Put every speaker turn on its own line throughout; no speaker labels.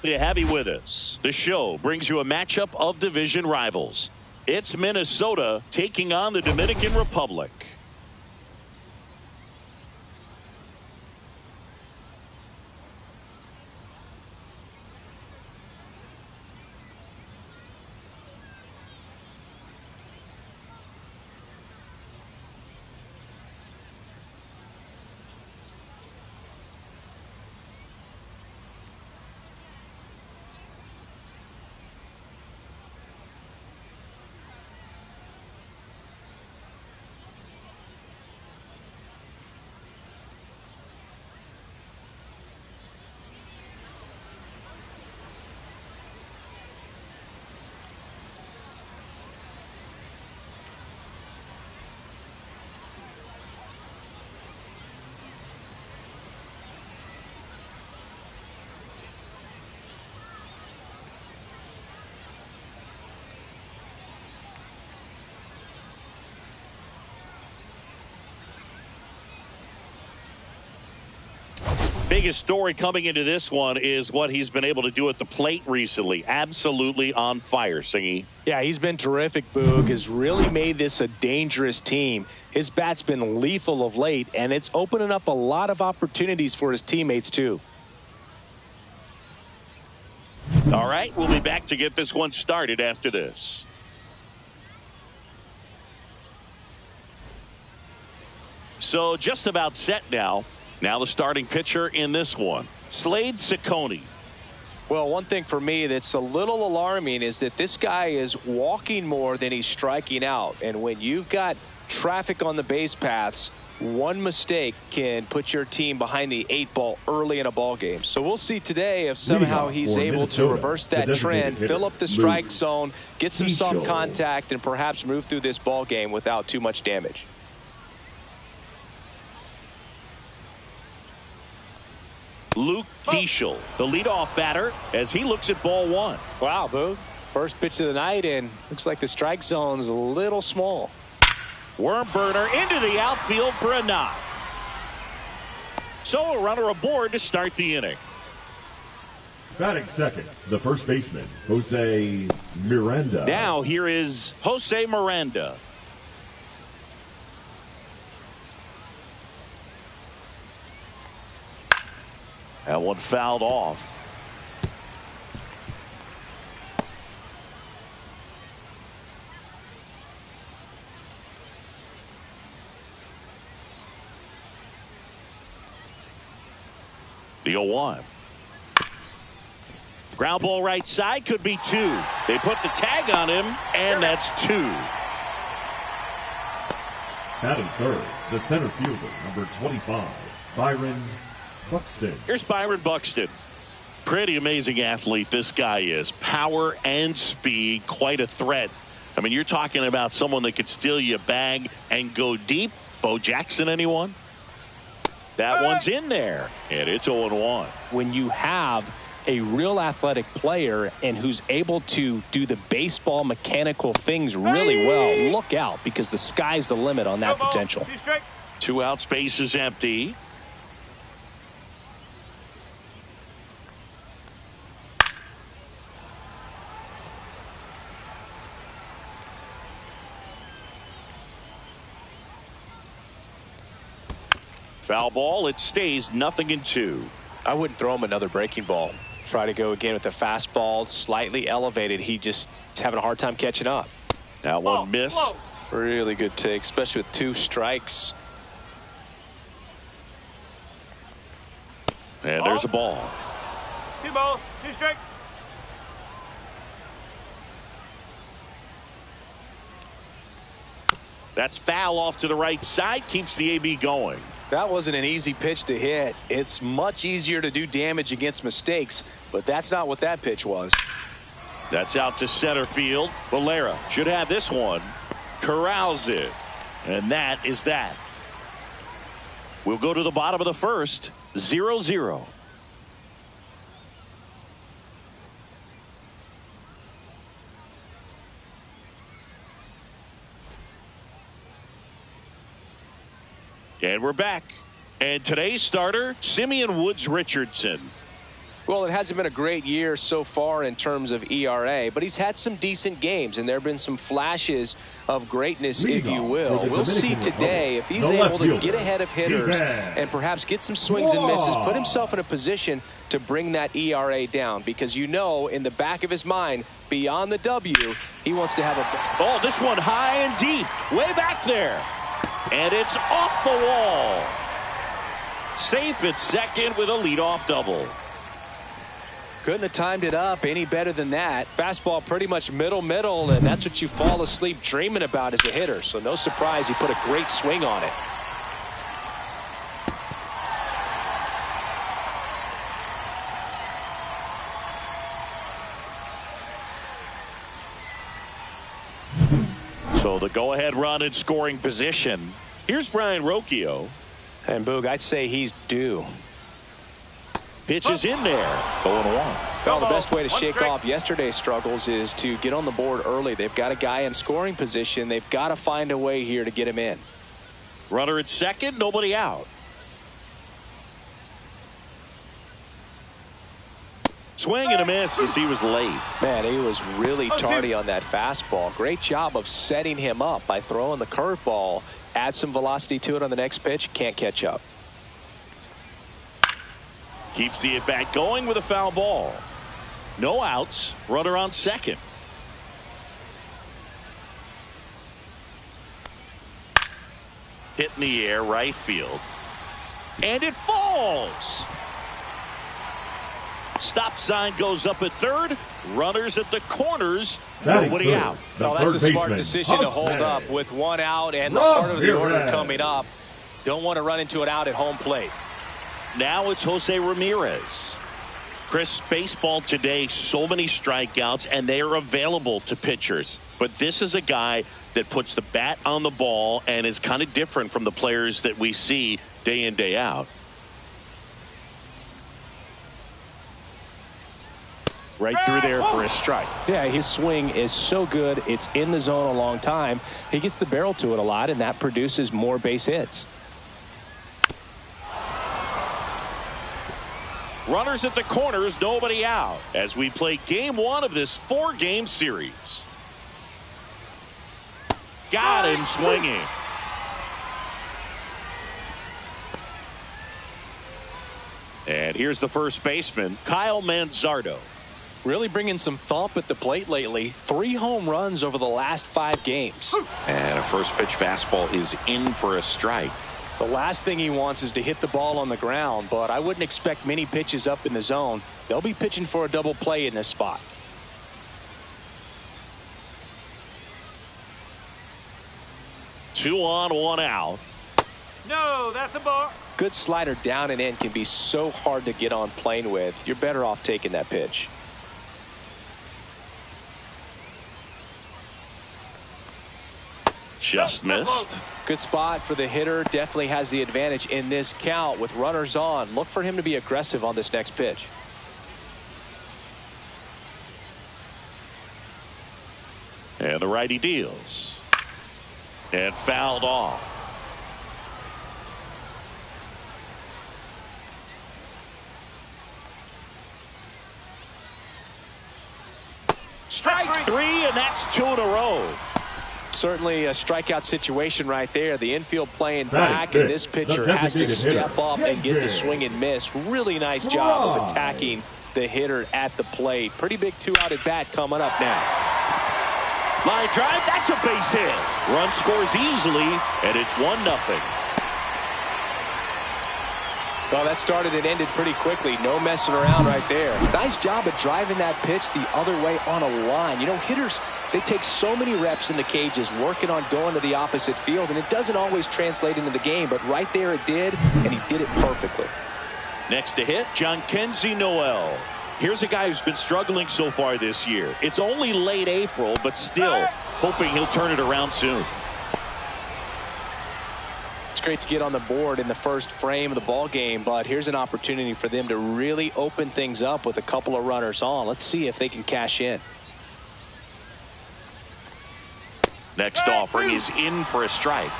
To have you with us. The show brings you a matchup of division rivals. It's Minnesota taking on the Dominican Republic. Biggest story coming into this one is what he's been able to do at the plate recently. Absolutely on fire, Singy.
Yeah, he's been terrific, Boog. Has really made this a dangerous team. His bat's been lethal of late, and it's opening up a lot of opportunities for his teammates, too.
All right, we'll be back to get this one started after this. So just about set now. Now the starting pitcher in this one, Slade Ciccone.
Well, one thing for me that's a little alarming is that this guy is walking more than he's striking out. And when you've got traffic on the base paths, one mistake can put your team behind the 8 ball early in a ball game. So we'll see today if somehow he's able to reverse that trend, fill up the strike zone, get some soft contact, and perhaps move through this ball game without too much damage.
Luke Diesel, the leadoff batter, as he looks at ball one.
Wow, Boog. First pitch of the night, and looks like the strike zone's a little small.
Worm burner into the outfield for a knock. So a runner aboard to start the inning.
Batting second, the first baseman, Jose Miranda.
Now here is Jose Miranda. That one fouled off. The 0-1. Ground ball right side, could be 2. They put the tag on him, and that's 2.
Batting third, the center fielder, number 25, Byron Buxton.
Here's Byron Buxton. Pretty amazing athlete this guy is. Power and speed, quite a threat. I mean, you're talking about someone that could steal you a bag and go deep. Bo Jackson, anyone? That one's in there, and it's 0-1.
When you have a real athletic player and who's able to do the baseball mechanical things really well, look out, because the sky's the limit on that potential.
2 out, space is empty. Foul ball. It stays 0-2.
I wouldn't throw him another breaking ball. Try to go again with the fastball, slightly elevated. He just is having a hard time catching up.
That one missed.
Really good take, especially with 2 strikes.
And there's a ball.
2 balls, 2 strikes.
That's foul off to the right side. Keeps the AB going.
That wasn't an easy pitch to hit. It's much easier to do damage against mistakes, but that's not what that pitch was.
That's out to center field. Valera should have this one. Corrals it. And that is that. We'll go to the bottom of the first. 0-0. And we're back. And today's starter, Simeon Woods Richardson.
Well, it hasn't been a great year so far in terms of ERA, but he's had some decent games, and there have been some flashes of greatness, if you will. We'll see today if he's able to get ahead of hitters and perhaps get some swings and misses, put himself in a position to bring that ERA down, because you know in the back of his mind, beyond the W, he wants to have a...
Oh, this one high and deep, way back there. And it's off the wall. Safe at second with a leadoff double.
Couldn't have timed it up any better than that. Fastball pretty much middle, and that's what you fall asleep dreaming about as a hitter. So no surprise he put a great swing on it.
So the go-ahead run in scoring position. Here's Brian Rocchio.
And Boog, I'd say he's due.
Pitch is in there. 0-1.
Well, the best way to shake off yesterday's struggles is to get on the board early. They've got a guy in scoring position. They've got to find a way here to get him in.
Runner at second, nobody out. Swing and a miss as he was late.
Man, he was really tardy on that fastball. Great job of setting him up by throwing the curveball. Add some velocity to it on the next pitch. Can't catch up.
Keeps the at-bat going with a foul ball. No outs. Runner on second. Hit in the air, right field. And it falls. Stop sign goes up at third. Runners at the corners. Nobody out.
Well, that's a smart decision to hold up with one out and the part of the order coming up. Don't want to run into an out at home plate.
Now it's Jose Ramirez. Chris, baseball today, so many strikeouts, and they are available to pitchers. But this is a guy that puts the bat on the ball and is kind of different from the players that we see day in, day out. Right through there for a strike.
Yeah, his swing is so good. It's in the zone a long time. He gets the barrel to it a lot, and that produces more base hits.
Runners at the corners, nobody out as we play game one of this 4-game series. Got him swinging. And here's the first baseman, Kyle Manzardo.
Really bringing some thump at the plate lately. 3 home runs over the last 5 games.
And a first pitch fastball is in for a strike.
The last thing he wants is to hit the ball on the ground, but I wouldn't expect many pitches up in the zone. They'll be pitching for a double play in this spot.
Two on, one out.
No, that's a ball.
Good slider down and in can be so hard to get on plane with. You're better off taking that pitch.
Just missed.
Good spot for the hitter. Definitely has the advantage in this count with runners on. Look for him to be aggressive on this next pitch.
And the righty deals. And fouled off. Strike 3, and that's 2 in a row.
Certainly a strikeout situation right there. The infield playing back, and this pitcher has to step up and get the swing and miss. Really nice job of attacking the hitter at the plate. Pretty big 2-out at bat coming up now.
Line drive, that's a base hit. Run scores easily, and it's 1-0.
Well, that started and ended pretty quickly. No messing around right there. Nice job of driving that pitch the other way on a line. You know, hitters, they take so many reps in the cages working on going to the opposite field, and it doesn't always translate into the game, but right there it did, and he did it perfectly.
Next to hit, Jhonkensy Noel. Here's a guy who's been struggling so far this year. It's only late April, but still hoping he'll turn it around soon.
It's great to get on the board in the first frame of the ball game, but here's an opportunity for them to really open things up with a couple of runners on. Let's see if they can cash in.
Next offering is in for a strike.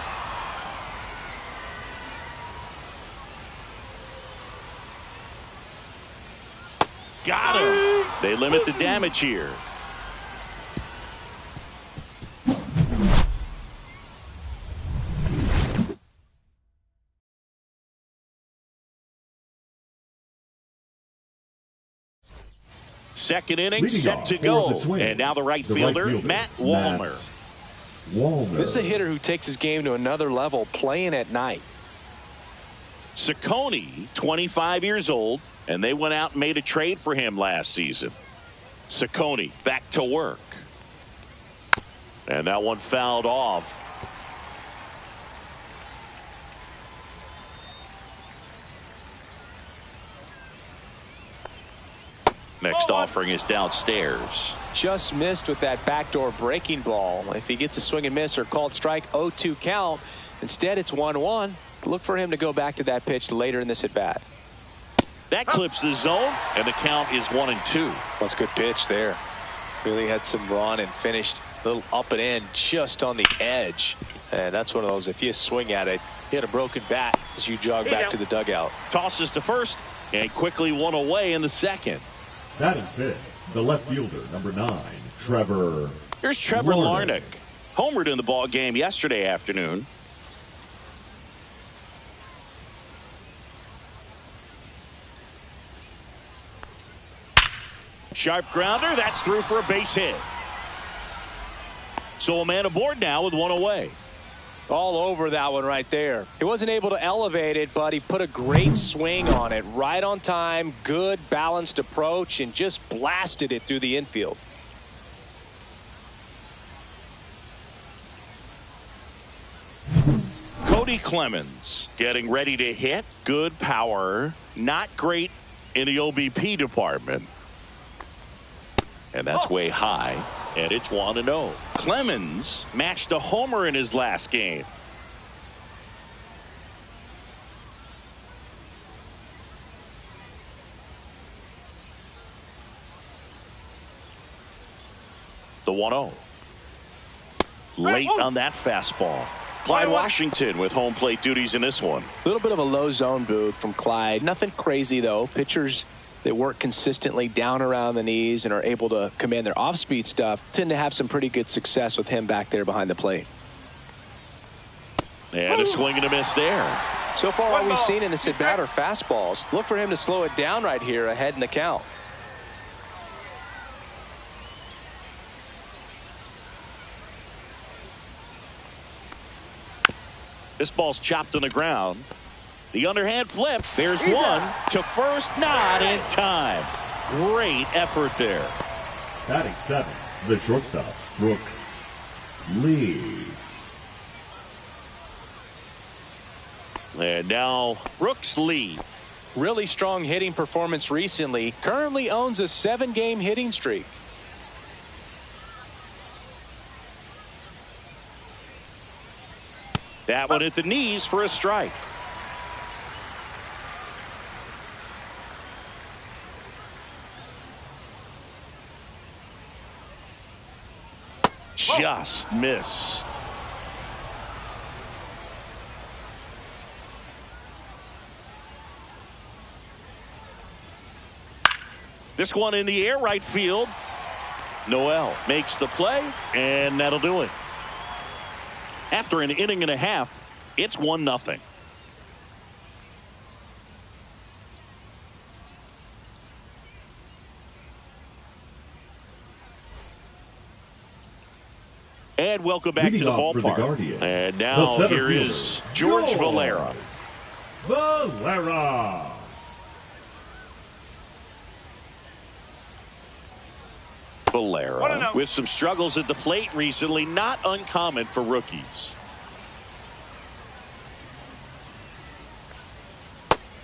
Got him. They limit the damage here. Second inning set to go. And now the right fielder, Matt Wallner.
This is a hitter who takes his game to another level, playing at night.
Ciccone, 25 years old, and they went out and made a trade for him last season. Ciccone back to work. And that one fouled off. Next offering is downstairs.
Just missed with that backdoor breaking ball. If he gets a swing and miss or called strike, 0-2 count. Instead, it's 1-1. Look for him to go back to that pitch later in this at bat.
That clips the zone, and the count is 1-2.
That's a good pitch there. Really had some run and finished a little up and in just on the edge. And that's one of those, if you swing at it, hit a broken bat as you jog back to the dugout.
Tosses to first and quickly one away in the second.
Batting fifth, the left fielder, number 9, Trevor.
Here's Trevor Larnach. Homered in the ball game yesterday afternoon. Sharp grounder. That's through for a base hit. So a man aboard now with one away.
All over that one right there. He wasn't able to elevate it, but he put a great swing on it. Right on time, good balanced approach, and just blasted it through the infield.
Cody Clemens getting ready to hit. Good power. Not great in the OBP department. And that's way high. And it's 1-0. Clemens matched a homer in his last game. The 1-0. Late on that fastball. Clyde Washington with home plate duties in this one.
A little bit of a low zone boot from Clyde. Nothing crazy, though. Pitchers that work consistently down around the knees and are able to command their off-speed stuff tend to have some pretty good success with him back there behind the plate.
And a swing and a miss there.
So far, what we've seen in this at-bat are fastballs. Look for him to slow it down right here ahead in the count.
This ball's chopped on the ground. The underhand flip. There's one to first, not in time. Great effort there.
Batting 7, the shortstop, Brooks Lee.
And now Brooks Lee.
Really strong hitting performance recently. Currently owns a 7-game hitting streak.
That one at the knees for a strike. Just missed. This one in the air, right field. Noel makes the play, and that'll do it. After an inning and a half, it's 1-0. And welcome back to the ballpark. And now here is George Valera. Valera with some struggles at the plate recently, not uncommon for rookies.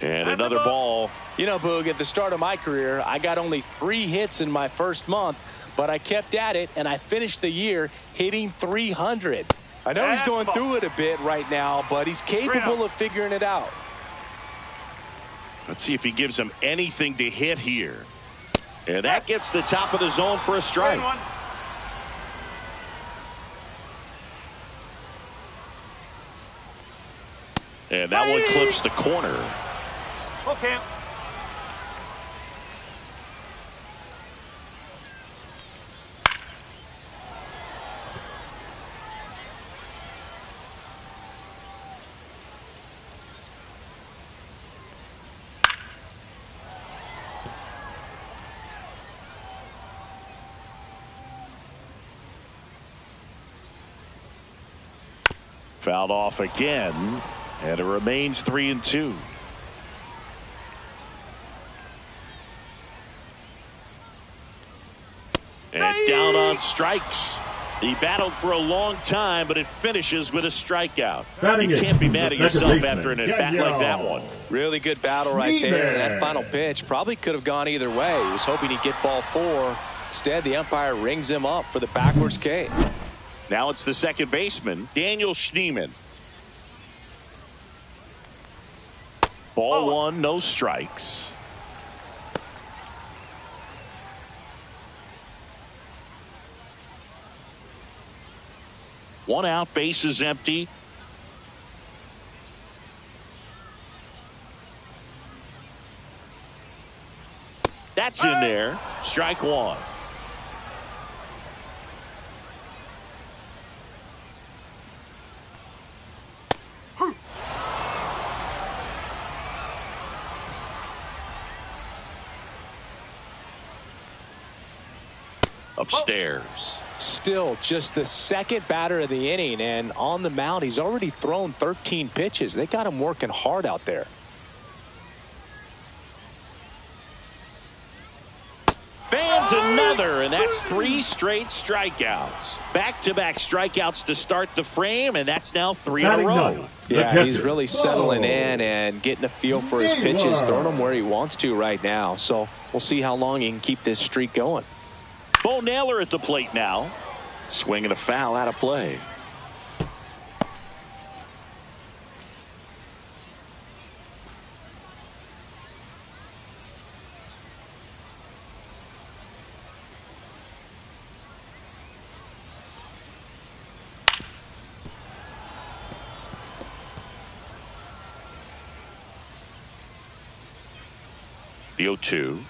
And another ball.
You know, Boog, at the start of my career, I got only 3 hits in my first month, but I kept at it, and I finished the year hitting 300. I know he's going through it a bit right now, but he's capable of figuring it out.
Let's see if he gives him anything to hit here. And that gets the top of the zone for a strike. And that one clips the corner.
Okay.
Fouled off again, and it remains 3-2. And down on strikes. He battled for a long time, but it finishes with a strikeout. You can't be mad at yourself after an at-bat like that one.
Really good battle right there. And that final pitch probably could have gone either way. He was hoping he'd get ball 4. Instead, the umpire rings him up for the backwards K.
Now it's the second baseman, Daniel Schneemann. Ball 1, no strikes. One out, base is empty. That's in there. Strike 1. Upstairs.
Still just the second batter of the inning, and on the mound he's already thrown 13 pitches. They got him working hard out there.
Fans another, and that's 3 straight strikeouts. Back-to-back strikeouts to start the frame, and that's now 3 in a row.
Yeah, he's really settling in and getting a feel for his pitches, throwing them where he wants to right now. So we'll see how long he can keep this streak going.
Bo Naylor at the plate now. Swinging a foul out of play. The 0-2.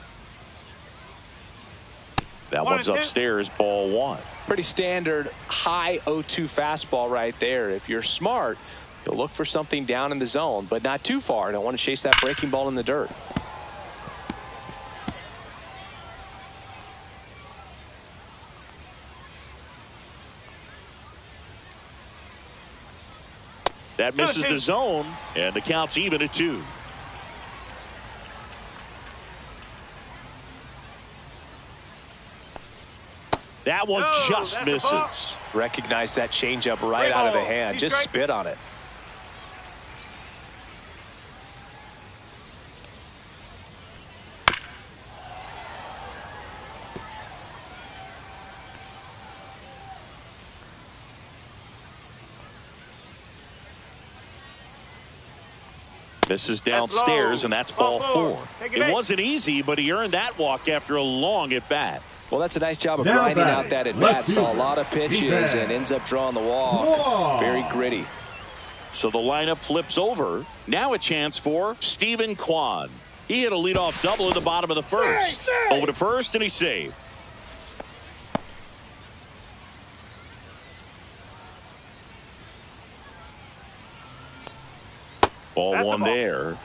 That one's upstairs, ball 1.
Pretty standard high 0-2 fastball right there. If you're smart, you'll look for something down in the zone, but not too far. Don't want to chase that breaking ball in the dirt.
That misses the zone, and the count's even at 2. That one just misses.
Recognize that changeup right out of the hand. Just spit on it.
Misses downstairs, and that's ball 4. It wasn't easy, but he earned that walk after a long at-bat.
Well, that's a nice job of grinding out that at-bat. Saw a lot of pitches and ends up drawing the walk. Very gritty.
So the lineup flips over. Now a chance for Stephen Kwan. He hit a leadoff double in the bottom of the first. Over to first, and he saved. Ball 1 there.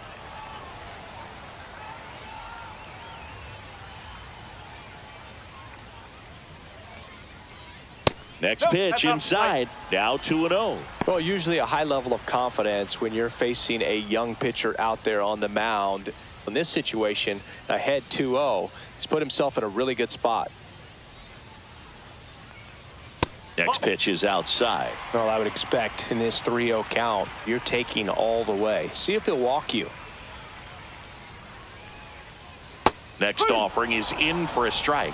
Next pitch inside. Now 2-0.
Well, usually a high level of confidence when you're facing a young pitcher out there on the mound. In this situation, ahead 2-0, he's put himself in a really good spot.
Next pitch is outside.
Well, I would expect in this 3-0 count, you're taking all the way. See if he'll walk you.
Next offering is in for a strike.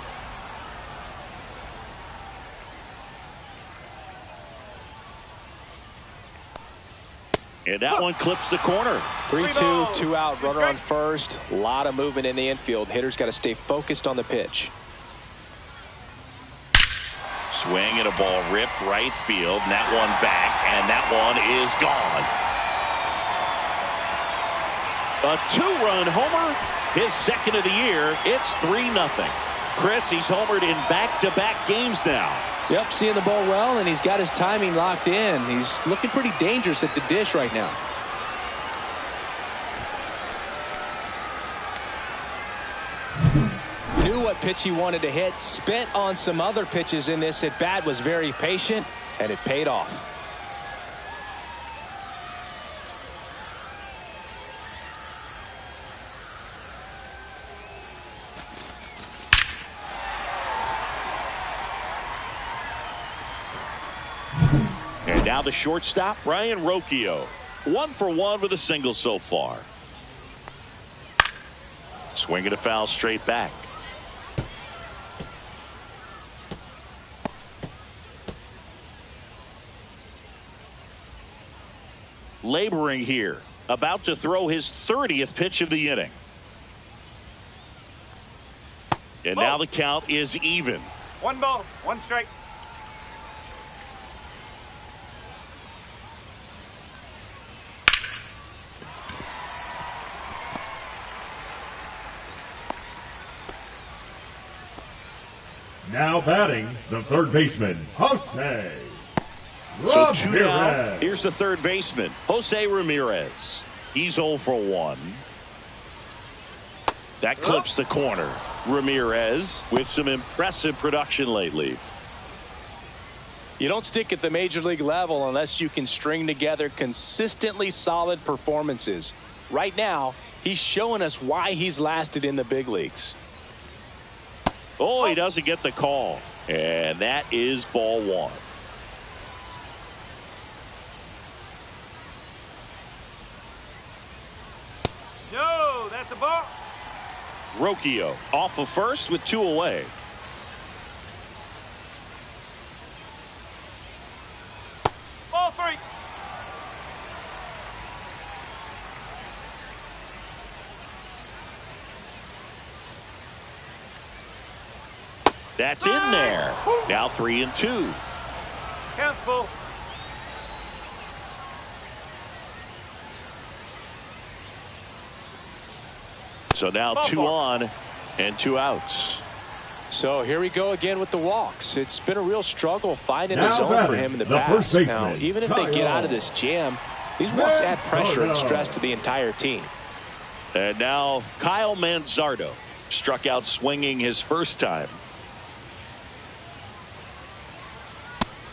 And that one clips the corner.
3-2, 2 out, runner on first. A lot of movement in the infield. Hitter's got to stay focused on the pitch.
Swing and a ball ripped right field. And that one back, and that one is gone. A 2-run homer, his second of the year. It's 3-0. Chris, he's homered in back-to-back games now.
Yep, seeing the ball well, and he's got his timing locked in. He's looking pretty dangerous at the dish right now. Knew what pitch he wanted to hit. Spent on some other pitches in this at bat. Was very patient, and it paid off.
Now the shortstop, Ryan Rocchio. 1 for 1 with a single so far. Swing and a foul straight back. Laboring here. About to throw his 30th pitch of the inning. And now the count is even.
1 ball, 1 strike.
Now batting, the third baseman, Jose
So 2 down.
Ramirez.
Here's the third baseman, Jose Ramirez. He's 0 for 1. That clips the corner. Ramirez with some impressive production lately.
You don't stick at the major league level unless you can string together consistently solid performances. Right now, he's showing us why he's lasted in the big leagues.
Oh, he doesn't get the call. And that is ball 1.
No, that's a ball.
Rocchio off of first with 2 away.
Ball 3.
That's in there. Now 3 and 2.
Count's full.
So now 2 on and 2 outs.
So here we go again with the walks. It's been a real struggle finding
Now
the zone
batting,
for him in the
the
past.
first baseman,
Now, even if they get out of this jam, these walks add pressure and stress to the entire team.
And now Kyle Manzardo struck out swinging his first time.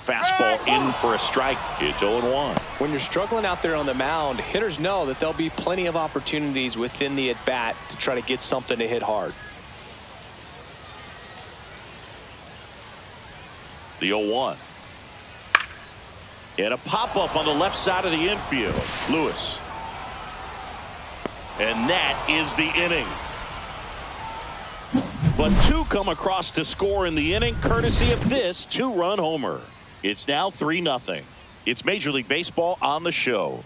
Fastball in for a strike. It's 0-1.
When you're struggling out there on the mound, hitters know that there'll be plenty of opportunities within the at-bat to try to get something to hit hard.
The 0-1. And a pop-up on the left side of the infield. Lewis. And that is the inning. But 2 come across to score in the inning, courtesy of this 2-run homer. It's now 3-0. It's Major League Baseball on the show.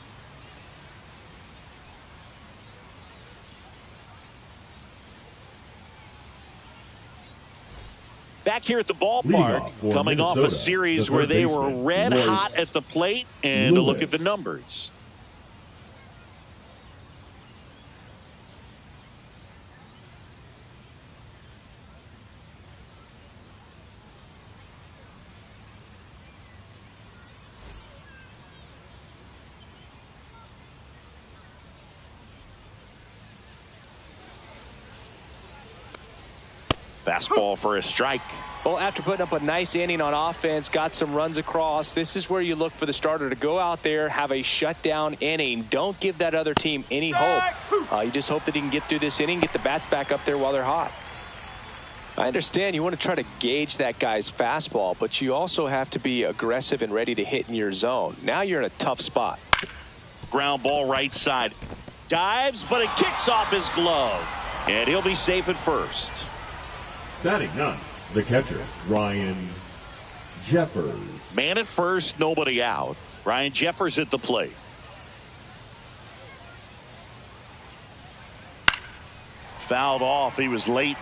Back here at the ballpark, coming off a series where they were red hot at the plate, and a look at the numbers. Fastball for a strike.
Well, after putting up a nice inning on offense, got some runs across, this is where you look for the starter to go out there, have a shutdown inning. Don't give that other team any hope. You just hope that he can get through this inning, get the bats back up there while they're hot. I understand you want to try to gauge that guy's fastball, but you also have to be aggressive and ready to hit in your zone. Now you're in a tough spot.
Ground ball right side. Dives, but it kicks off his glove. And he'll be safe at first.
Batting ninth, the catcher, Ryan Jeffers.
Man at first, nobody out. Ryan Jeffers at the plate. Fouled off. He was late.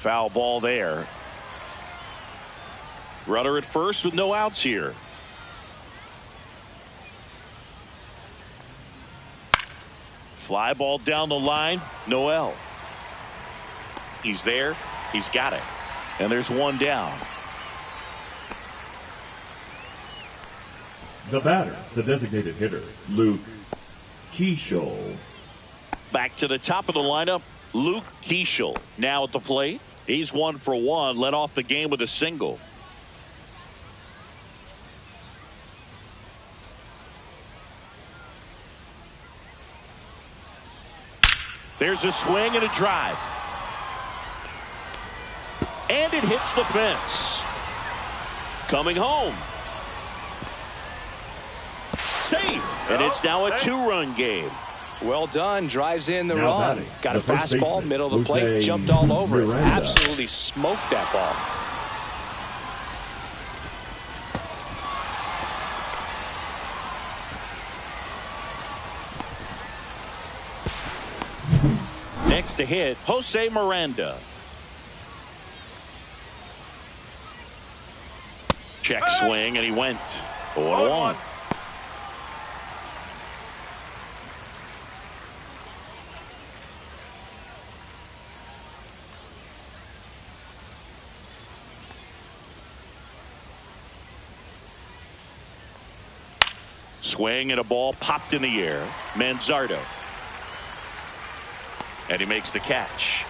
Foul ball there. Runner at first with no outs here. Fly ball down the line. Noel. He's there. He's got it. And there's 1 down.
The batter, the designated hitter, Luke Keeschel.
Back to the top of the lineup, Luke Keeschel now at the plate. He's 1 for 1, led off the game with a single. There's a swing and a drive. And it hits the fence. Coming home. Safe. And it's now a 2-run game.
Well done. Drives in the
Now
run.
batting,
Got a
the first
fastball,
baseman,
middle of the plate,
Jose
jumped all over it.
Miranda.
Absolutely smoked that ball.
Next to hit, Jose Miranda. Check swing, and he went 0-1. Swing and a ball popped in the air. Manzardo. And he makes the catch.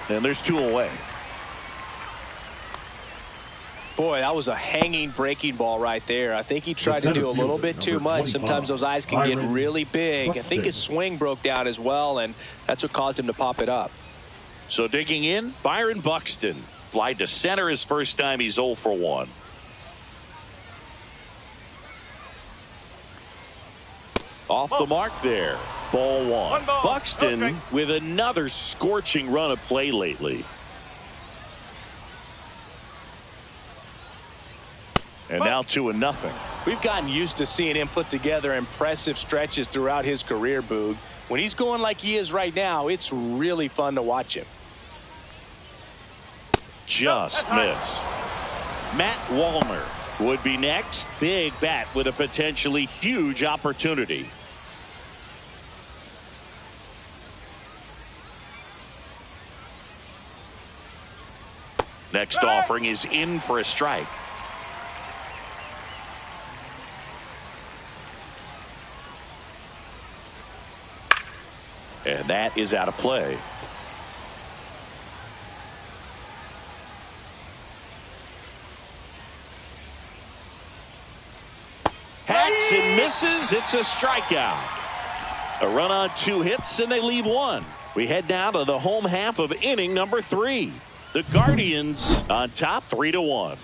And there's 2 away.
Boy, that was a hanging breaking ball right there. I think he tried to do a little bit too much. Sometimes those eyes can get really big. I think his swing broke down as well, and that's what caused him to pop it up.
So digging in, Byron Buxton. Fly to center his first time. He's 0 for 1. Off the mark there. Ball 1. Buxton with another scorching run of play lately. And now 2-0.
We've gotten used to seeing him put together impressive stretches throughout his career, Boog. When he's going like he is right now, it's really fun to watch him.
Just missed. Matt Wallner would be next. Big bat with a potentially huge opportunity. Next offering is in for a strike. And that is out of play. Hacks and misses. It's a strikeout. A run on 2 hits, and they leave 1. We head now to the home half of inning number 3. The Guardians on top 3-1.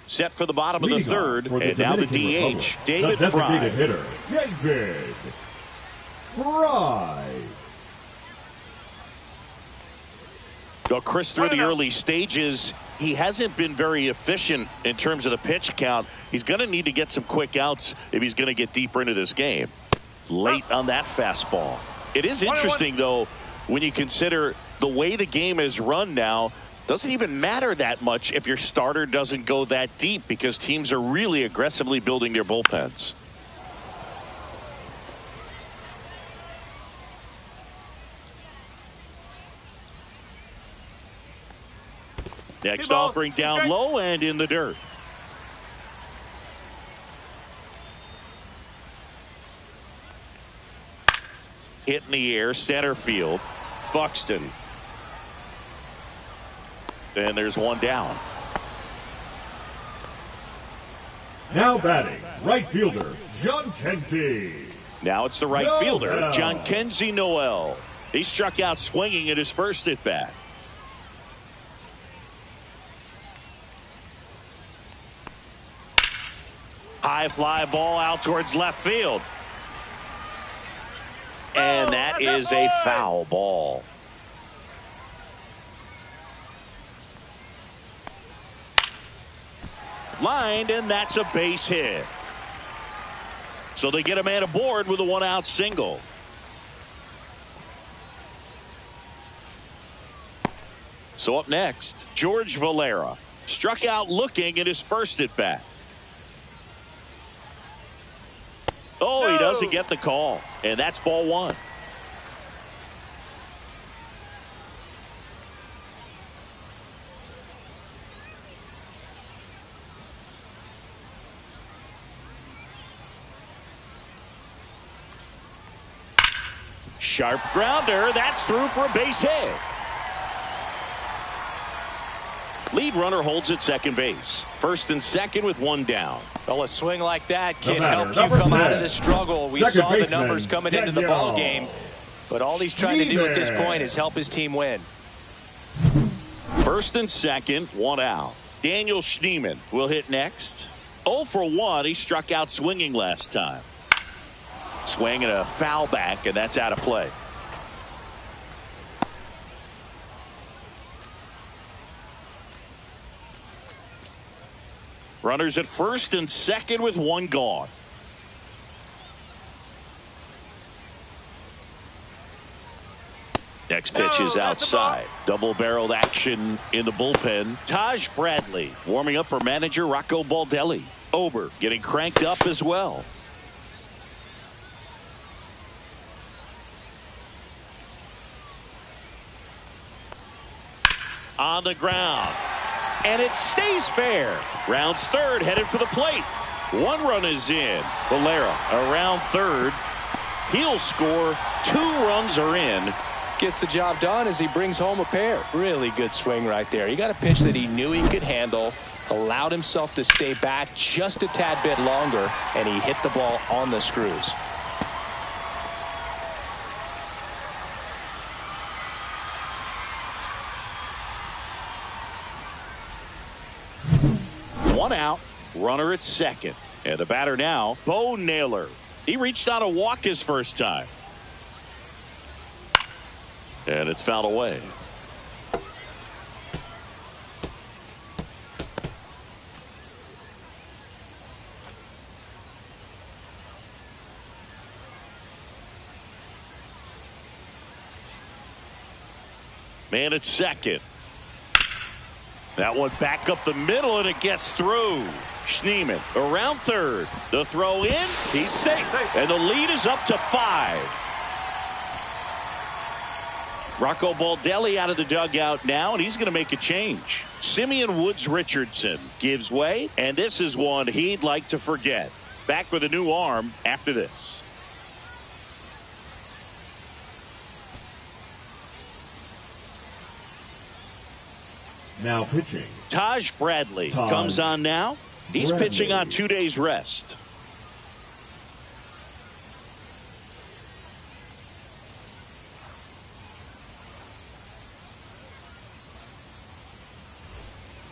Set for the bottom of the third, and now the DH, David Fry.
The designated hitter, David Fry.
Well, Chris, through the early stages, he hasn't been very efficient in terms of the pitch count. He's going to need to get some quick outs if he's going to get deeper into this game. Late on that fastball. It is interesting, though, when you consider the way the game is run now. Doesn't even matter that much if your starter doesn't go that deep, because teams are really aggressively building their bullpens. Next offering down low and in the dirt. Hit in the air, center field. Buxton. And there's 1 down.
Now batting, right fielder, John Kenzie.
Now it's the right fielder, John Kenzie Noel. He struck out swinging at his first at bat. High fly ball out towards left field. And that is a foul ball. Lined, and that's a base hit. So they get a man aboard with a 1-out single. So up next, George Valera. Struck out looking at his first at bat. Oh, he doesn't get the call. And that's ball 1. Sharp grounder. That's through for a base hit. Lead runner holds at second base. First and second with one down.
Well, a swing like that can
batter,
help you
number
come out
10.
of the struggle. We
Second
saw the
baseman,
numbers coming into the ball game, but all he's trying to do at this point is help his team win.
First and second, one out. Daniel Schneemann will hit next. 0 for 1. He struck out swinging last time. Swing and a foul back, and that's out of play. Runners at first and second with one gone. Next pitch is outside. Double-barreled action in the bullpen. Taj Bradley warming up for manager Rocco Baldelli. Ober getting cranked up as well. On the ground. And it stays fair. Rounds third, headed for the plate. One run is in. Valera around third. He'll score. 2 runs are in.
Gets the job done as he brings home a pair. Really good swing right there. He got a pitch that he knew he could handle, allowed himself to stay back just a tad bit longer, and he hit the ball on the screws.
One out, runner at second. And the batter now, Bo Naylor. He reached on a walk his first time. And it's fouled away. Man at second. That one back up the middle, and it gets through. Schneemann around third. The throw in. He's safe. And the lead is up to 5. Rocco Baldelli out of the dugout now, and he's going to make a change. Simeon Woods Richardson gives way, and this is one he'd like to forget. Back with a new arm after this.
Now pitching.
Taj Bradley comes on now. He's pitching on 2 days rest.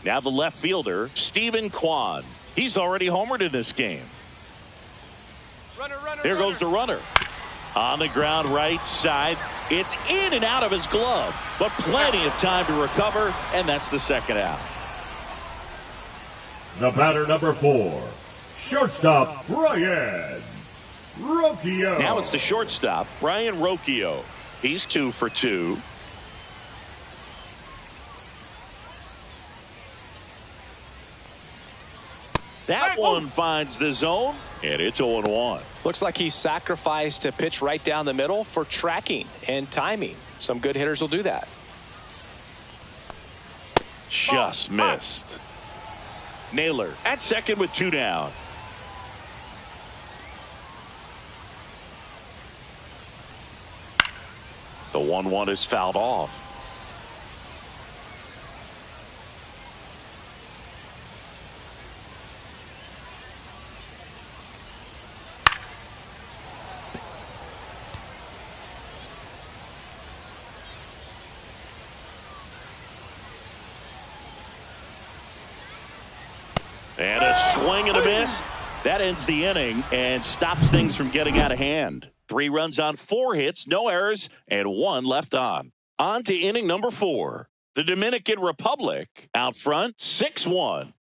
Now the left fielder, Stephen Kwan. He's already homered in this game. There goes the runner. On the ground right side. It's in and out of his glove, but plenty of time to recover, and that's the second out.
The batter, number 4, shortstop Brian Rocchio.
Now it's the shortstop, Brian Rocchio. He's 2 for 2. That one finds the zone, and it's 0-1.
Looks like he sacrificed a pitch right down the middle for tracking and timing. Some good hitters will do that.
Just missed. Naylor at second with 2 down. The 1-1 is fouled off. And a swing and a miss. That ends the inning and stops things from getting out of hand. 3 runs on 4 hits, no errors, and 1 left on. On to inning number 4. The Dominican Republic out front, 6-1.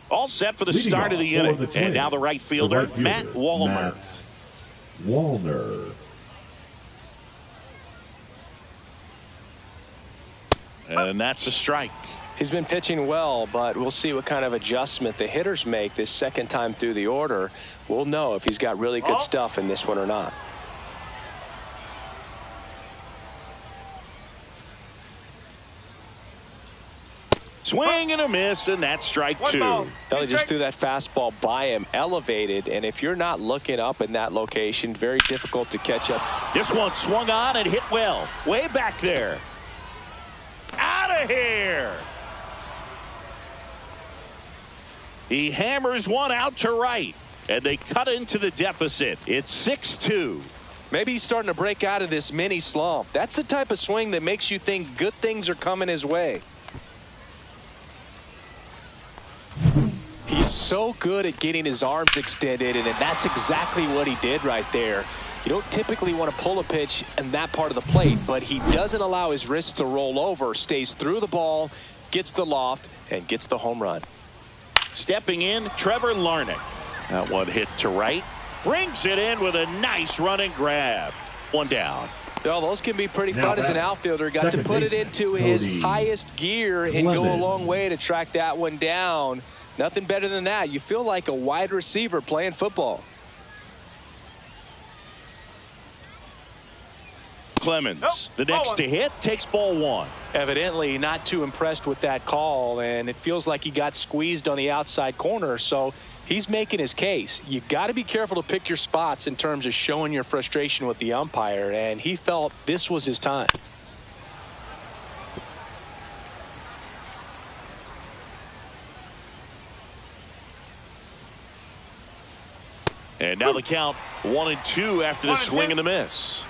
All set for the start of the inning. And now the right fielder, Matt Wallner. And that's a strike.
He's been pitching well, but we'll see what kind of adjustment the hitters make this second time through the order. We'll know if he's got really good stuff in this one or not.
Swing and a miss, and that's strike 2.
They just threw that fastball by him, elevated, and if you're not looking up in that location, very difficult to catch up.
This one swung on and hit well. Way back there. of here. He hammers one out to right, and they cut into the deficit. It's 6-2.
Maybe he's starting to break out of this mini slump. That's the type of swing that makes you think good things are coming his way. He's so good at getting his arms extended, and that's exactly what he did right there. You don't typically want to pull a pitch in that part of the plate, but he doesn't allow his wrists to roll over, stays through the ball, gets the loft, and gets the home run.
Stepping in, Trevor Larnach. That one hit to right. Brings it in with a nice running grab. One down.
Well, those can be pretty fun as an outfielder. Got to put it into his highest gear and go a long way to track that one down. Nothing better than that. You feel like a wide receiver playing football.
Clemens, the next to hit, takes ball one.
Evidently not too impressed with that call, and it feels like he got squeezed on the outside corner, so he's making his case. You got to be careful to pick your spots in terms of showing your frustration with the umpire, and he felt this was his time.
And now the count 1-2 after the swing and the miss.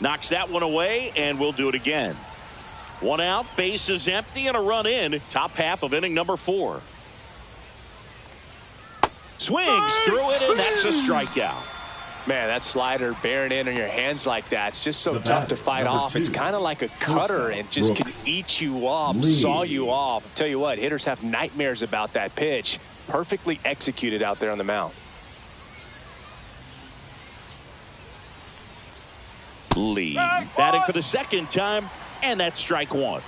Knocks that one away, and we'll do it again. One out, base is empty, and a run in. Top half of inning number 4. Swings through it, and that's a strikeout.
Man, that slider bearing in on your hands like that, it's just so tough to fight off. It's kind of like a cutter and just can eat you up, saw you off. I'll tell you what, hitters have nightmares about that pitch. Perfectly executed out there on the mound.
Lee batting for the second time, and that's strike one.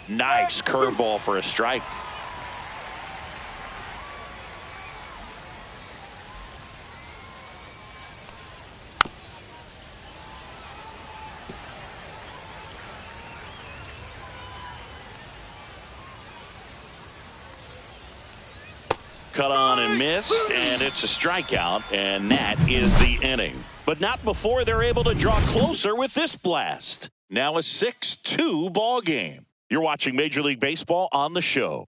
Nice curveball for a strike. Cut on and missed, and it's a strikeout, and that is the inning. But not before they're able to draw closer with this blast. Now a 6-2 ball game. You're watching Major League Baseball on the show.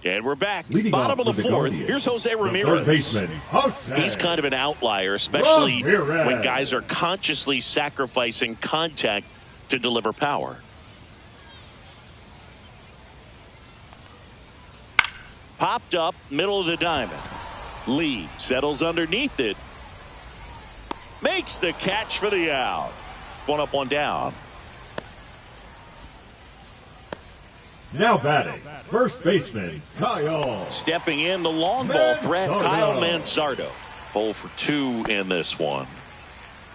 And we're back. Bottom of the fourth. Here's Jose Ramirez. He's kind of an outlier, especially when guys are consciously sacrificing contact to deliver power. Popped up, middle of the diamond. Lee settles underneath it. Makes the catch for the out. One up, one down.
Now batting, first baseman, Kyle.
Stepping in, the long ball threat, Kyle Manzardo. 0 for 2 in this one.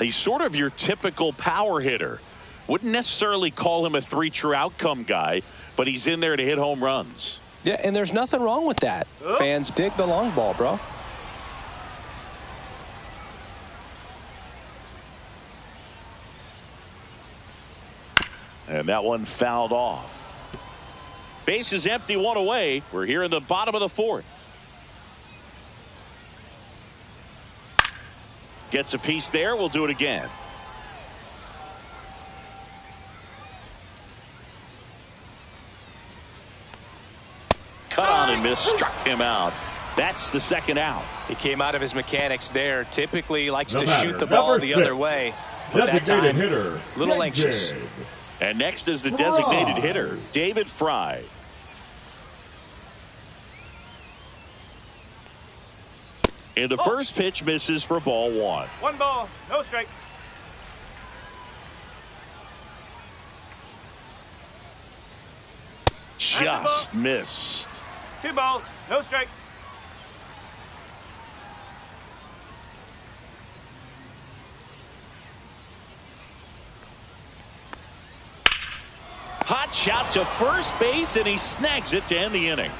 He's sort of your typical power hitter. Wouldn't necessarily call him a 3 true outcome guy, but he's in there to hit home runs.
Yeah, and there's nothing wrong with that. Fans dig the long ball, bro.
And that one fouled off. Base is empty, one away. We're here in the bottom of the fourth. Gets a piece there. We'll do it again. Cut on and miss, struck him out. That's the second out.
He came out of his mechanics there. Typically likes to shoot the ball the other way. But that time,
hitter,
a little anxious.
And next is the designated hitter, David Fry. And the first pitch misses for ball one.
1 ball, no strike.
Just missed.
2 balls, no strike.
Hot shot to first base, and he snags it to end the inning.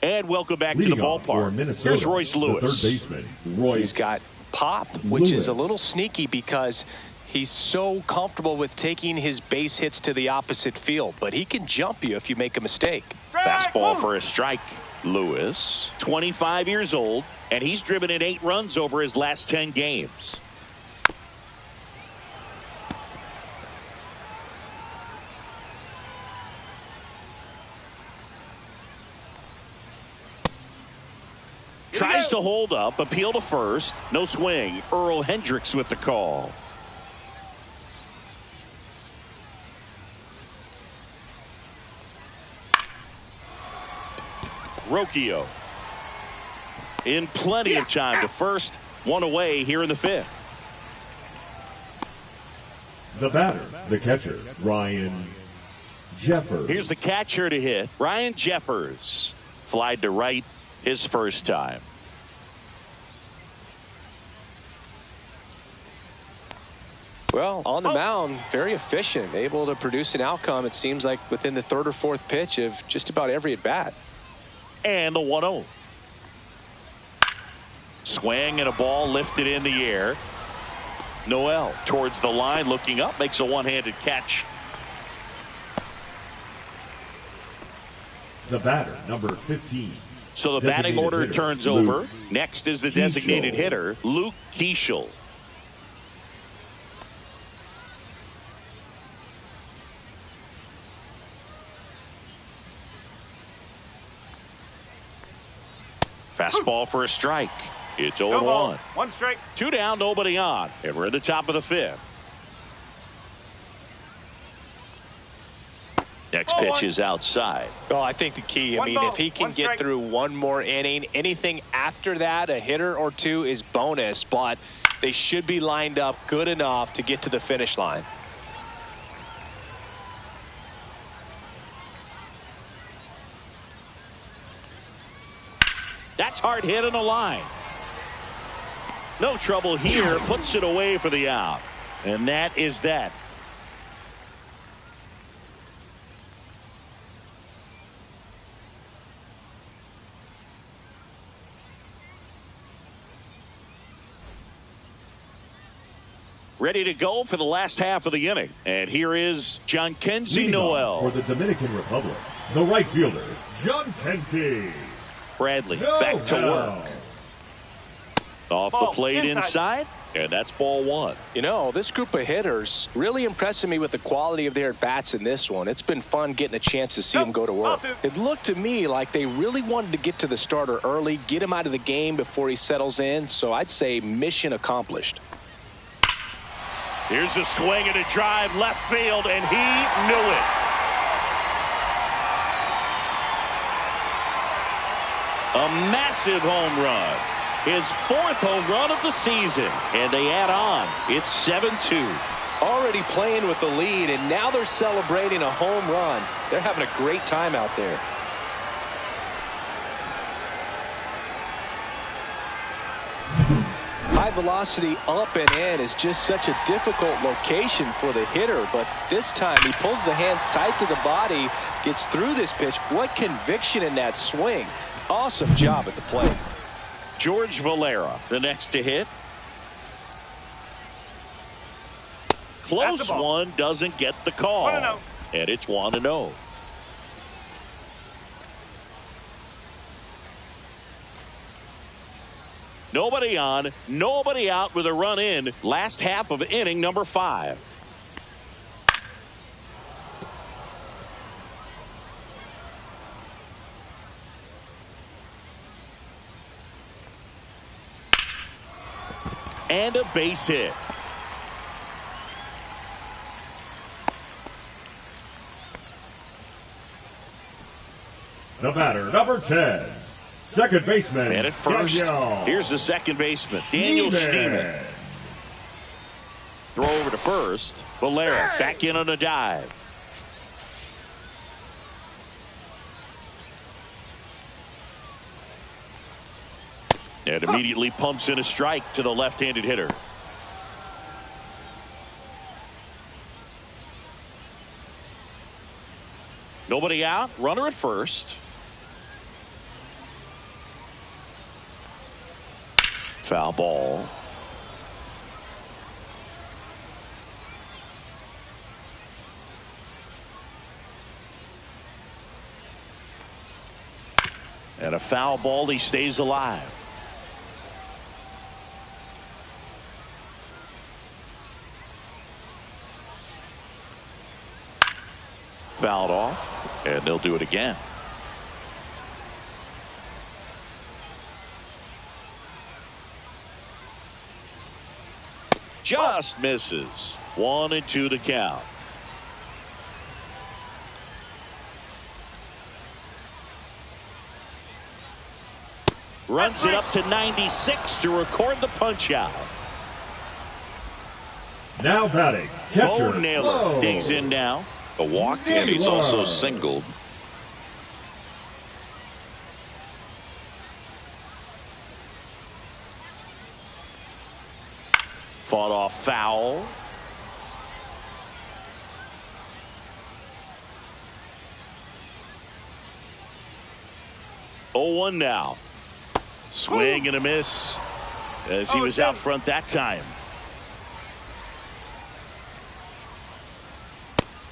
And welcome back to the ballpark. Here's Royce Lewis.
The third baseman, Royce.
He's got pop, which is a little sneaky because he's so comfortable with taking his base hits to the opposite field, but he can jump you if you make a mistake.
Fastball for a strike. Lewis, 25 years old, and he's driven in 8 runs over his last 10 games. Tries to hold up, appeal to first. No swing. Earl Hendricks with the call. Rocchio in plenty of time to first. One away here in the 5th.
The batter, the catcher, Ryan Jeffers.
Here's the catcher to hit. Ryan Jeffers. Flied to right his first time.
Well, on the mound, very efficient, able to produce an outcome, it seems like, within the 3rd or 4th pitch of just about every at-bat.
And the 1-0. Swing and a ball lifted in the air. Noel towards the line, looking up, makes a one-handed catch.
The batter, number 15.
So the batting order turns over. Next is the designated hitter, Luke Keeschel. Fastball for a strike. It's 0-1.
1 strike.
2 down, nobody on. And we're at the top of the 5th. Next pitch is outside.
Oh, I think the key, if he can get through one more inning, anything after that, a hitter or two is bonus, but they should be lined up good enough to get to the finish line.
That's hard hit on the line. No trouble here. Puts it away for the out. And that is that. Ready to go for the last half of the inning. And here is Jhonkensy Noel.
For the Dominican Republic, the right fielder, Jhonkensy.
Bradley back to work. Off the plate inside. And that's ball 1.
You know, this group of hitters really impressing me with the quality of their bats in this one. It's been fun getting a chance to see them go to work. It looked to me like they really wanted to get to the starter early, get him out of the game before he settles in. So I'd say mission accomplished.
Here's a swing and a drive left field, and he knew it. A massive home run. His 4th home run of the season. And they add on. It's 7-2.
Already playing with the lead, and now they're celebrating a home run. They're having a great time out there. High velocity up and in is just such a difficult location for the hitter, but this time he pulls the hands tight to the body, gets through this pitch. What conviction in that swing. Awesome job at the plate.
George Valera, the next to hit. Close one, doesn't get the call.
1-0.
And it's 1-0. Nobody on, nobody out with a run in. Last half of inning number 5. And a base hit.
The batter, number 10. Second baseman.
And at first, here's the second baseman, Daniel Schneemann. Throw over to first. Valera back in on a dive. And immediately pumps in a strike to the left-handed hitter. Nobody out. Runner at first. Foul ball. And a foul ball. He stays alive. Fouled off, and they'll do it again. Just misses. 1-2 to count. Runs it up to 96 to record the punch out.
Now batting, catcher
Bo Naylor
Lowe.
digs in now. A walk, and he's also singled. Fought off foul. Oh, 1 now. Swing and a miss as he was out front that time.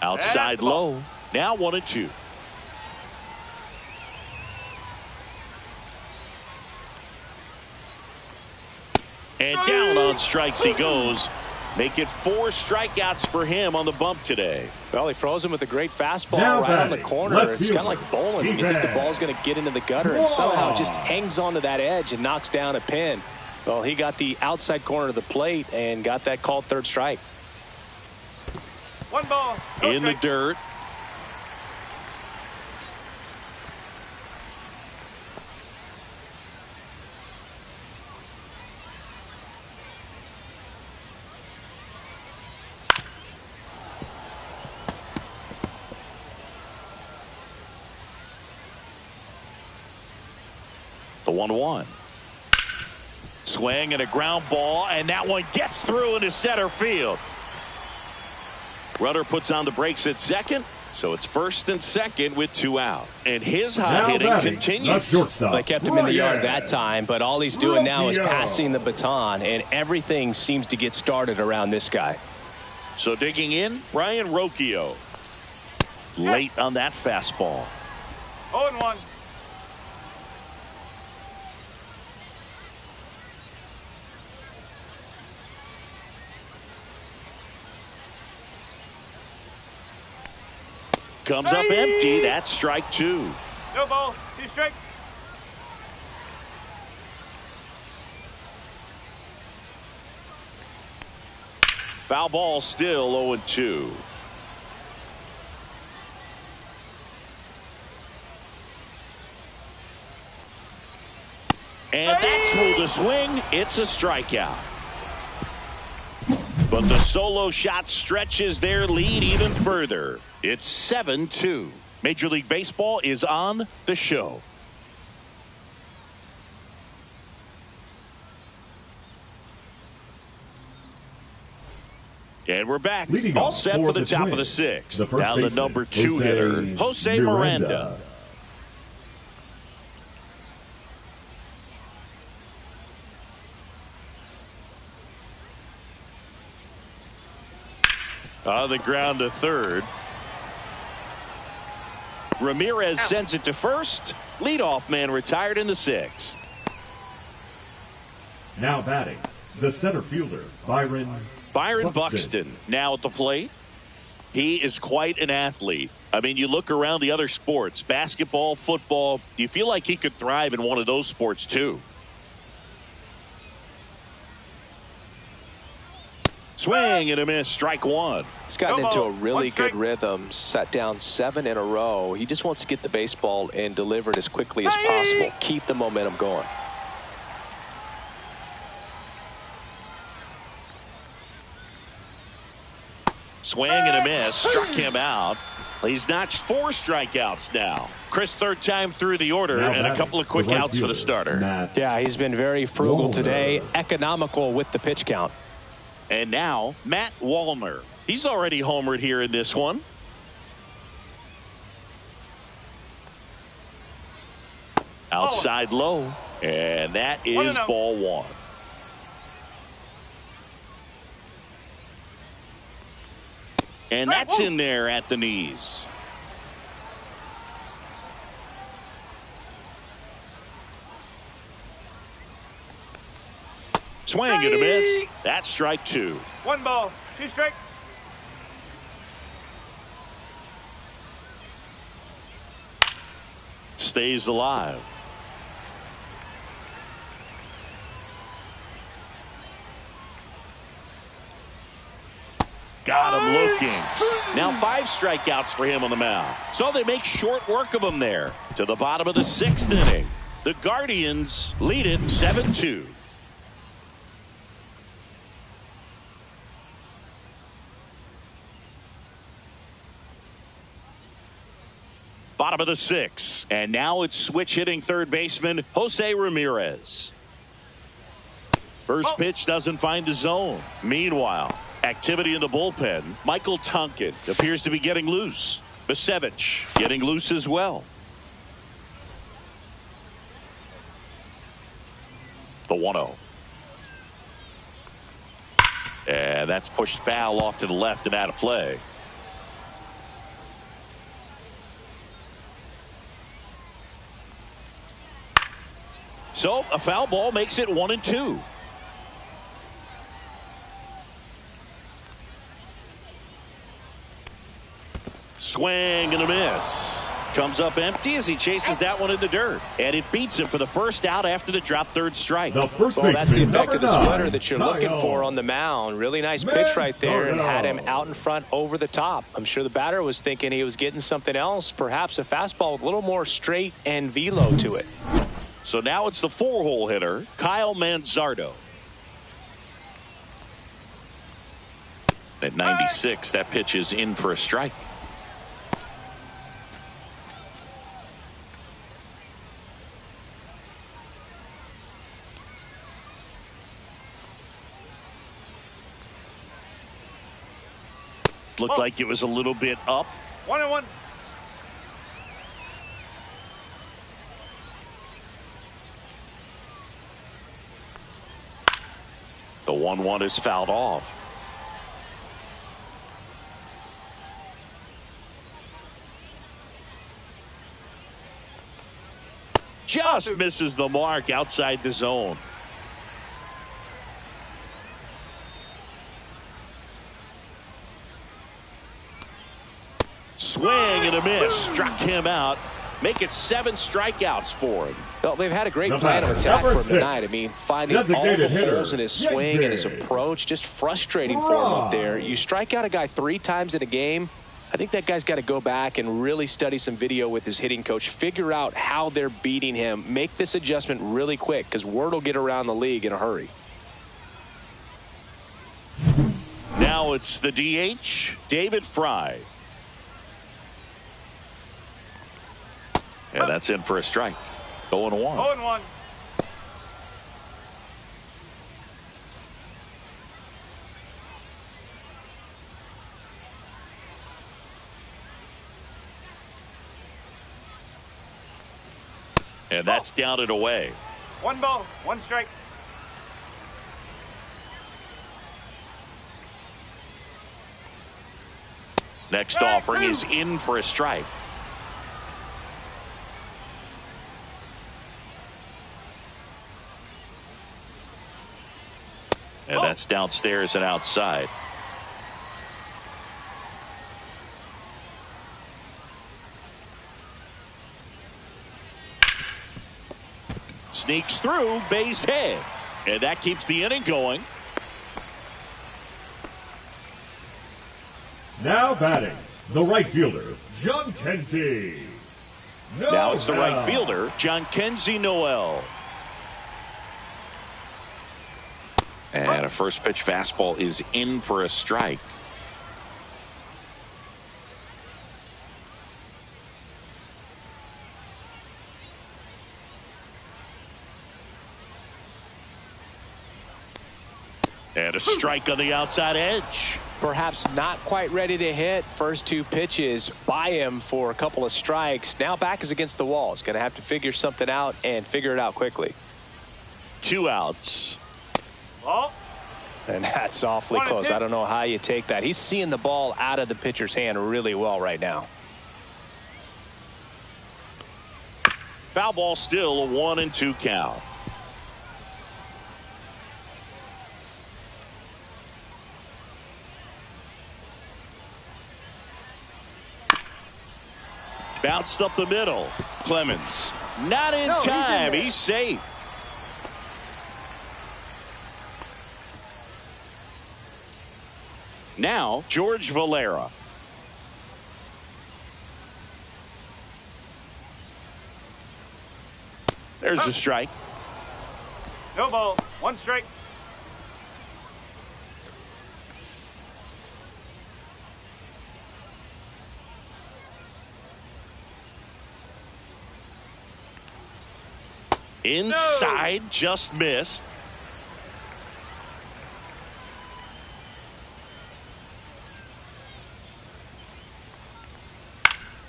Outside low. Now 1-2. And down on strikes he goes. Make it 4 strikeouts for him on the bump today.
Well, he froze him with a great fastball
Now
right on the
batting,
corner.
left
It's kind of
fielder,
like bowling when you think the ball's going to get into the gutter and somehow just hangs onto that edge and knocks down a pin. Well, he got the outside corner of the plate and got that called third strike.
1 ball. No
In the
strike.
dirt. The 1-1. Swing and a ground ball, and that one gets through into center field. Runner puts on the brakes at second, so it's first and second with 2 out. And his hot
Now
hitting
batting,
continues.
the shortstop,
They kept him in the yard
Ryan.
that time, but all he's doing now is
Rocchio.
passing the baton, and everything seems to get started around this guy.
So digging in, Brian Rocchio. Late on that fastball.
0-1.
Comes up empty. That's strike 2.
No ball. 2 strike.
Foul ball still 0-2. And that's smooth a swing. It's a strikeout. But the solo shot stretches their lead even further. It's 7-2. Major League Baseball is on the show. And we're back.
Leading
All
off
set for the
the
top of the
Twins,
6th.
the first
Down the
baseman,
number 2 hitter, Jose Miranda. On the ground to third. Ramirez sends it to first. Leadoff man retired in the 6th.
Now batting, the center fielder, Byron
Buxton now at the plate. He is quite an athlete. I mean, you look around the other sports, basketball, football, you feel like he could thrive in one of those sports too. Swing and a miss, strike 1.
He's gotten
Go
into
ball.
a really
1 strike.
good rhythm, sat down 7 in a row. He just wants to get the baseball and deliver it as quickly as possible. Keep the momentum going.
Swing and a miss, struck him out. He's notched 4 strikeouts now. Chris, third time through the order,
Now
and a
batting,
couple of quick
the right
outs for the
fielder,
starter.
Matt
Yeah, he's been very frugal
Walner.
today, economical with the pitch count.
And now, Matt Wallner. He's already homered here in this one. Outside low, and that is
1-0.
ball 1. And that's in there at the knees. Swing and a miss. That's strike 2.
1 ball, 2 strikes.
Stays alive. Got him looking. Now 5 strikeouts for him on the mound. So they make short work of him there. To the bottom of the 6th inning. The Guardians lead it 7-2. Bottom of the 6th. And now it's switch hitting third baseman Jose Ramirez. First pitch doesn't find the zone. Meanwhile, activity in the bullpen. Michael Tonkin appears to be getting loose. Basevich getting loose as well. The 1-0. And that's pushed foul off to the left and out of play. So a foul ball makes it 1-2. Swing and a miss. Comes up empty as he chases that one in the dirt. And it beats him for the first out after the drop third strike.
The first
well, that's the effect of the
number 9,
splitter that you're looking for on the mound. Really nice pitch right there and had him out in front over the top. I'm sure the batter was thinking he was getting something else, perhaps a fastball with a little more straight and velo to it.
So now it's the 4-hole hitter, Kyle Manzardo. At 96, that pitch is in for a strike. Looked like it was a little bit up.
1-1.
The 1-1 is fouled off. Just misses the mark outside the zone. Swing and a miss. Struck him out. Make it 7 strikeouts for him.
Well, they've had a great plan of attack for him tonight. I mean, finding all the holes in his swing and his approach, just frustrating for him up there. You strike out a guy 3 times in a game, I think that guy's got to go back and really study some video with his hitting coach, figure out how they're beating him, make this adjustment really quick because word will get around the league in a hurry.
Now it's the DH, David Fry. And that's in for a strike. 0-1.
0-1.
And that's down and away.
1 ball, 1 strike.
Next offering is in for a strike. And that's downstairs and outside. Sneaks through, base hit. And that keeps the inning going.
Now batting, the right fielder, John Kenzie.
Now it's the right fielder, John Kenzie Noel. And a first pitch fastball is in for a strike. And a strike on the outside edge.
Perhaps not quite ready to hit. First 2 pitches by him for a couple of strikes. Now back is against the wall. He's going to have to figure something out and figure it out quickly.
2 outs.
Ball.
And that's awfully close. I don't know how you take that. He's seeing the ball out of the pitcher's hand really well right now.
Foul ball, still a 1-2 count. Bounced up the middle. Clemens not in time. He's safe. Now George Valera. There's a strike.
No ball. 1 strike.
Inside, just missed.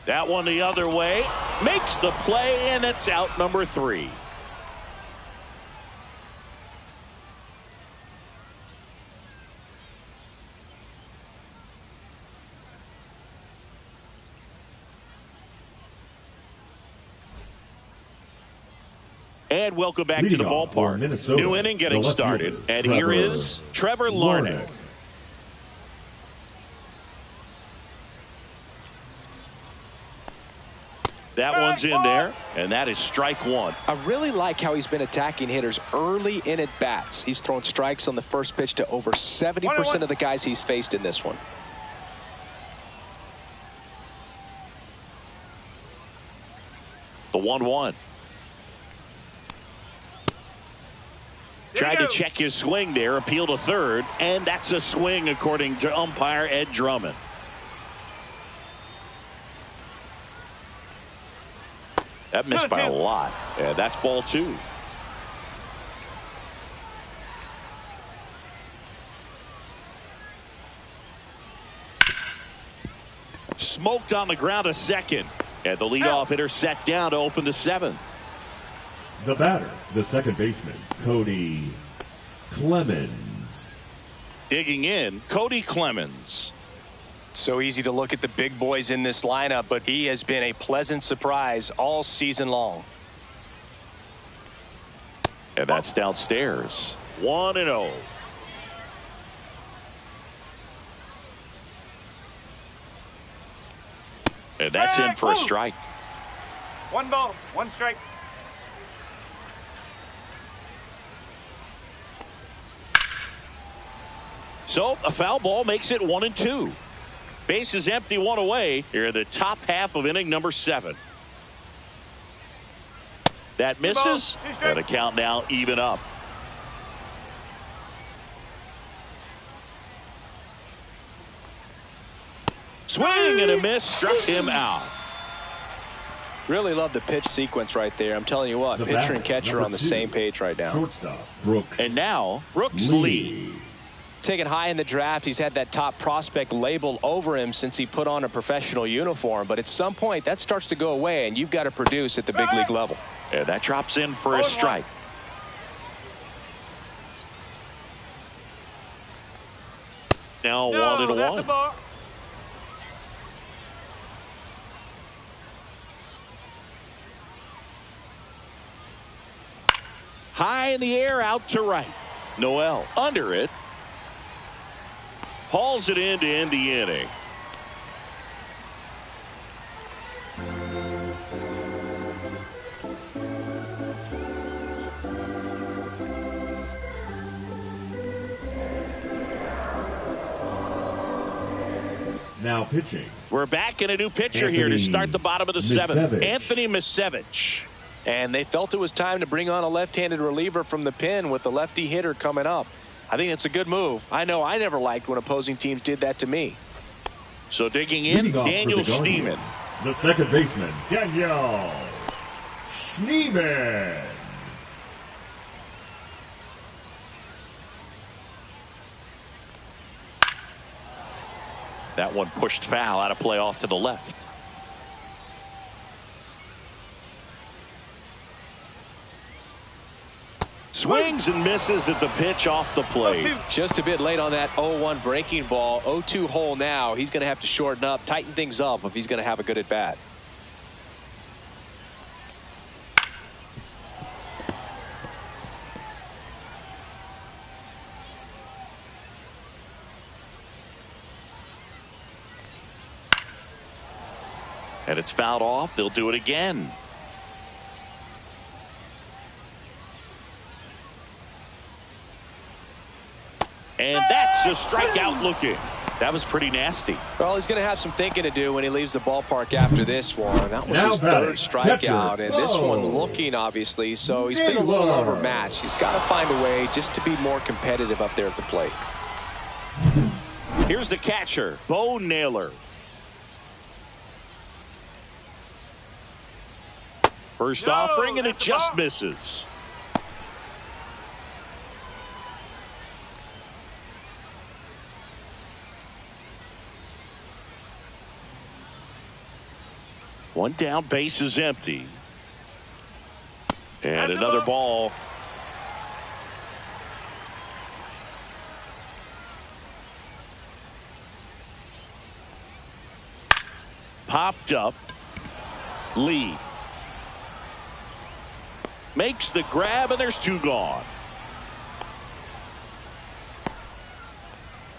That one the other way. Makes the play, and it's out number 3. And welcome back to the ballpark. New inning getting started. And here is Trevor Larnach. That one's in there, and that is strike 1.
I really like how he's been attacking hitters early in at bats. He's thrown strikes on the first pitch to over 70% of the guys he's faced in this one.
The 1-1. Tried to check his swing there, appeal to third, and that's a swing according to umpire Ed Drummond. That missed by a lot. And that's ball 2. Smoked on the ground to second. And the leadoff hitter set down to open the 7th.
The batter, the second baseman, Cody Clemens.
Digging in, Cody Clemens.
So easy to look at the big boys in this lineup, but he has been a pleasant surprise all season long.
And that's downstairs. 1-0. And that's in for a strike.
1 ball, 1 strike.
So a foul ball makes it 1-2. Base is empty, 1 away. Here in the top half of inning number 7. That misses. And the count now even up. Swing and a miss, struck him out.
Really love the pitch sequence right there. I'm telling you what, pitcher and catcher on the same page right now.
Shortstop, Brooks.
And now Brooks Lee.
Taken high in the draft, he's had that top prospect label over him since he put on a professional uniform. But at some point, that starts to go away, and you've got to produce at the big league level.
And that drops in for a strike. Now 1-1. High in the air, out to right. Noel under it. Hauls it in to end the inning.
Now pitching.
We're back in a new pitcher here to start the bottom of the 7th. Anthony Misevich.
And they felt it was time to bring on a left-handed reliever from the pen with the lefty hitter coming up. I think it's a good move. I know I never liked when opposing teams did that to me.
So digging in, Daniel Schneemann.
The second baseman, Daniel Schneemann.
That one pushed foul, out of play off to the left. Swings and misses at the pitch off the plate.
Just a bit late on that 0-1 breaking ball. 0-2 hole now. He's going to have to shorten up, tighten things up if he's going to have a good at bat.
And it's fouled off. They'll do it again. And that's a strikeout looking. That was pretty nasty.
Well, he's going to have some thinking to do when he leaves the ballpark after this one. That was his third strikeout, and this one looking, obviously, so he's been a little overmatched. He's got to find a way just to be more competitive up there at the plate.
Here's the catcher, Bo Naylor. First offering, and it just misses. One down, base is empty. And another ball. Popped up. Lee makes the grab, and there's two gone.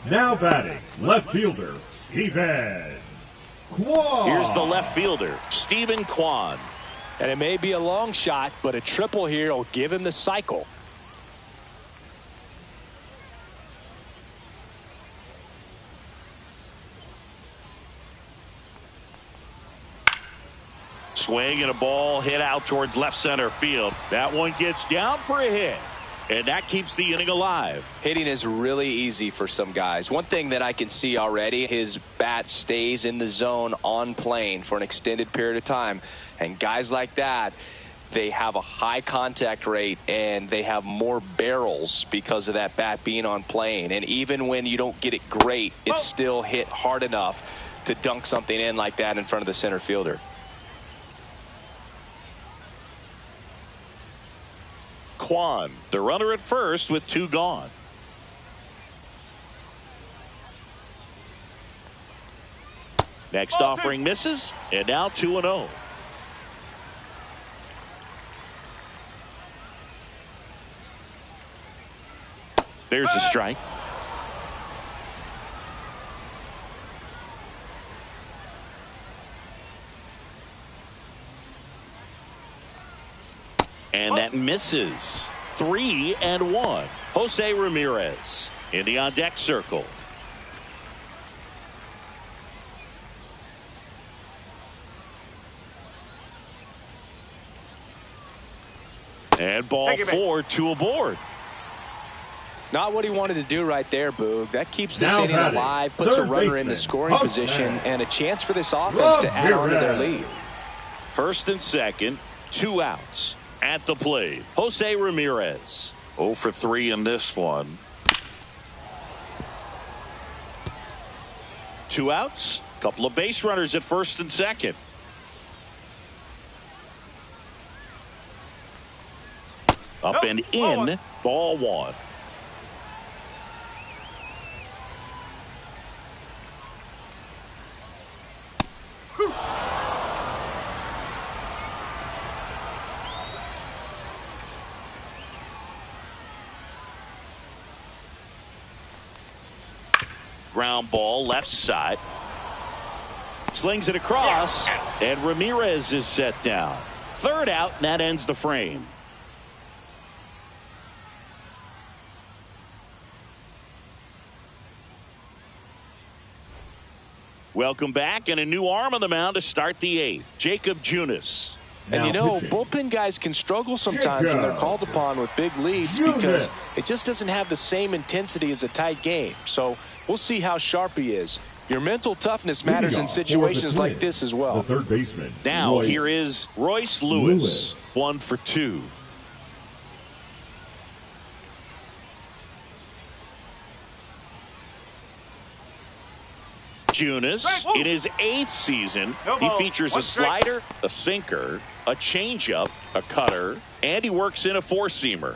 Now batting, left fielder, Steven Kwan.
Here's the left fielder, Steven Kwan.
And it may be a long shot, but a triple here will give him the cycle.
Swing and a ball hit out towards left center field. That one gets down for a hit, and that keeps the inning alive.
Hitting is really easy for some guys. One thing that I can see already, his bat stays in the zone on plane for an extended period of time. And guys like that, they have a high contact rate and they have more barrels because of that bat being on plane. And even when you don't get it great, it's still hit hard enough to dunk something in like that in front of the center fielder.
Kwan, the runner at first with two gone. Next offering misses, and now 2-0. There's a strike. And that misses. 3-1. Jose Ramirez in the on deck circle. And ball 4, 2 aboard.
Not what he wanted to do right there, Boog. That keeps this inning alive, puts a runner in the scoring position, and a chance for this offense to add on to their lead.
First and second, 2 outs. At the plate, Jose Ramirez. 0 for 3 in this one. 2 outs. Couple of base runners at first and second. Up and in. Ball 1. Ground ball left side. Slings it across, and Ramirez is set down. 3rd out, and that ends the frame. Welcome back, and a new arm on the mound to start the 8th. Jacob Junis.
And you know, bullpen guys can struggle sometimes when they're called upon with big leads because it just doesn't have the same intensity as a tight game. So we'll see how sharp he is. Your mental toughness matters in situations like this as well.
The third baseman.
Now here is Royce Lewis. 1 for 2. Junis, in his 8th season, he features a slider, a sinker, a changeup, a cutter, and he works in a 4-seamer.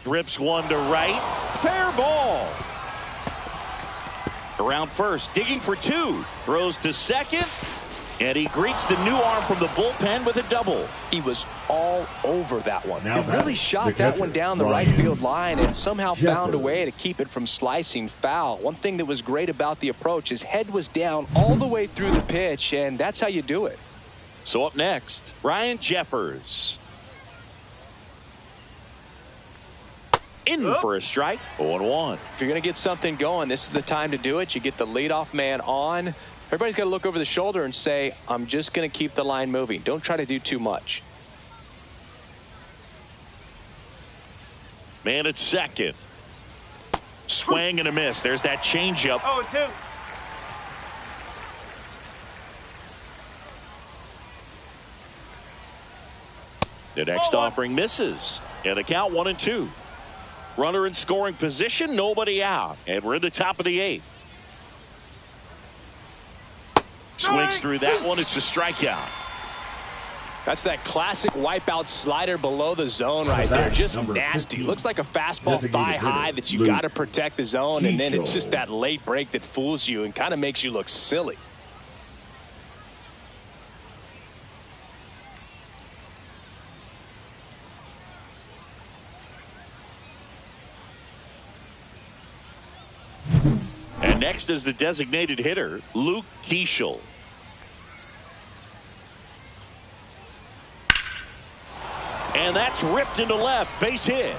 Rips one to right. Fair ball. Around first, digging for two. Throws to second. And he greets the new arm from the bullpen with a double.
He was all over that one.
Now
he really shot that one down the right field line and somehow found a way to keep it from slicing foul. One thing that was great about the approach, his head was down all the way through the pitch, and that's how you do it.
So up next, Ryan Jeffers. In for a strike, 0-1.
If you're going to get something going, this is the time to do it. You get the leadoff man on. Everybody's got to look over the shoulder and say, I'm just going to keep the line moving. Don't try to do too much.
Man at second. Swing and a miss. There's that changeup.
0-2.
The next offering misses. And the count 1-2. Runner in scoring position, nobody out. And we're in the top of the eighth. Swings through that one. It's a strikeout.
That's that classic wipeout slider below the zone right there. Just nasty.
15.
Looks like a fastball thigh high that you got to protect the zone. And then it's just that late break that fools you and kind of makes you look silly.
And next is the designated hitter, Luke Keeschel. And that's ripped into left. Base hit.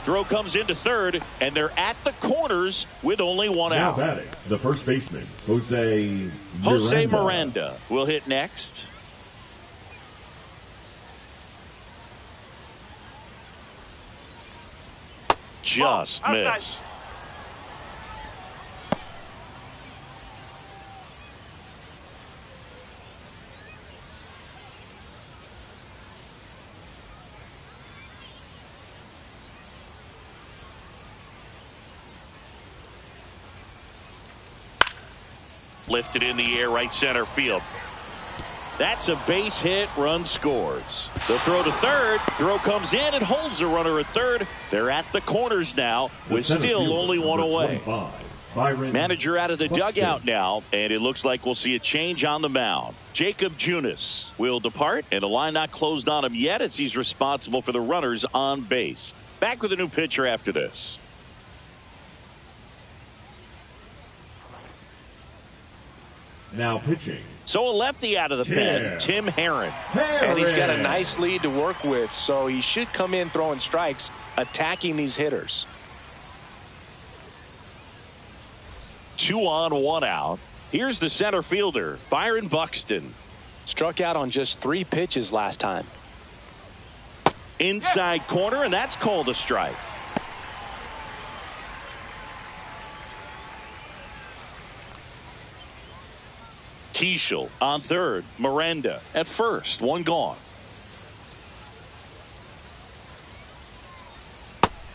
Throw comes into third, and they're at the corners with only one
Now
out.
batting, the first baseman, Jose
Miranda will hit next. Just
outside.
missed. Lifted in the air, right center field. That's a base hit. Run scores. The throw to third. Throw comes in and holds the runner at third. They're at the corners now with still only one away. Manager out of the dugout now, and it looks like we'll see a change on the mound. Jacob Junis will depart, and the line not closed on him yet as he's responsible for the runners on base. Back with a new pitcher after this.
Now pitching.
So a lefty out of the pen, Tim Herron.
And he's got a nice lead to work with, so he should come in throwing strikes, attacking these hitters.
2 on, 1 out. Here's the center fielder, Byron Buxton.
Struck out on just 3 pitches last time.
Inside corner, and that's called a strike. Keeschel on third. Miranda at first. 1 gone.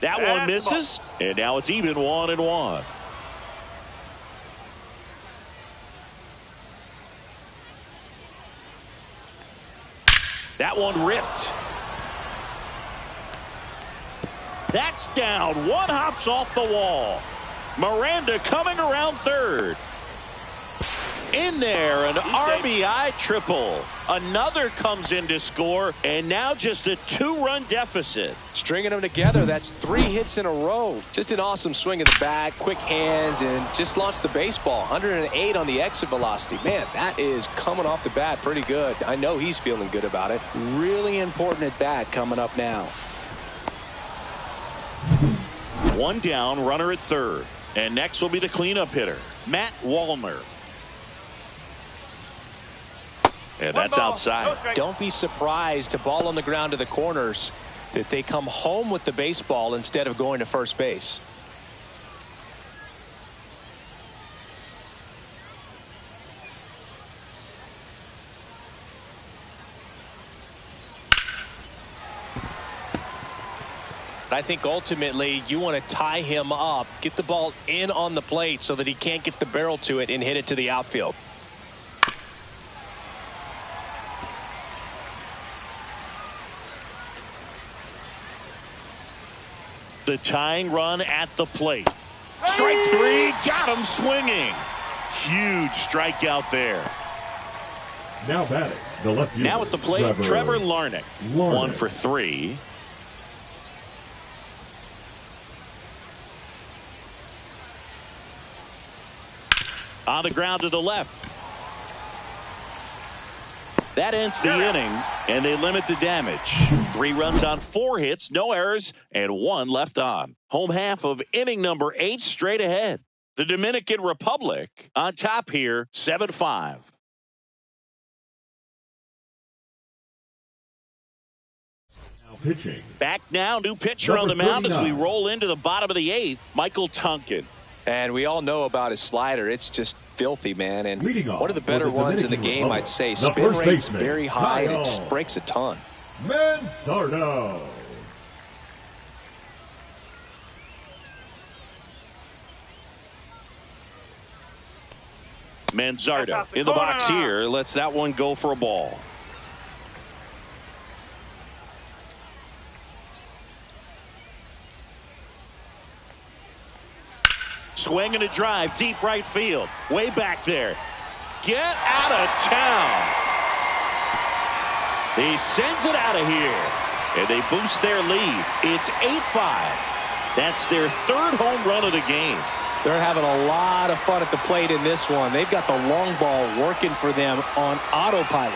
That one misses, and now it's even 1-1. That one ripped. That's down. 1 hops off the wall. Miranda coming around third. In there, an RBI triple. Another comes in to score, and now just a 2-run deficit.
Stringing them together, that's 3 hits in a row. Just an awesome swing of the bat, quick hands, and just launched the baseball. 108 on the exit velocity. Man, that is coming off the bat pretty good. I know he's feeling good about it. Really important at bat coming up now.
1 down, runner at third. And next will be the cleanup hitter, Matt Wallner. And that's outside.
Don't be surprised to ball on the ground to the corners that they come home with the baseball instead of going to first base. I think ultimately you want to tie him up, get the ball in on the plate so that he can't get the barrel to it and hit it to the outfield.
The tying run at the plate. Strike three. Got him swinging. Huge strikeout there.
Now batting, the left fielder.
Now at the plate, Trevor Larnach. 1 for 3. On the ground to the left. That ends the inning, and they limit the damage. 3 runs on 4 hits, no errors, and 1 left on. Home half of inning number 8 straight ahead. The Dominican Republic on top here, 7-5.
Now pitching.
Back now, new pitcher on the mound as we roll into the bottom of the 8th, Michael Tonkin.
And we all know about his slider. It's just filthy, man. And one of the better ones in the game, I'd say. Spin rate's very high, and it just breaks a ton.
Manzardo.
Manzardo in the box here. Lets that one go for a ball. Swing and a drive, deep right field. Way back there. Get out of town. He sends it out of here. And they boost their lead. It's 8-5. That's their 3rd home run of the game.
They're having a lot of fun at the plate in this one. They've got the long ball working for them on autopilot.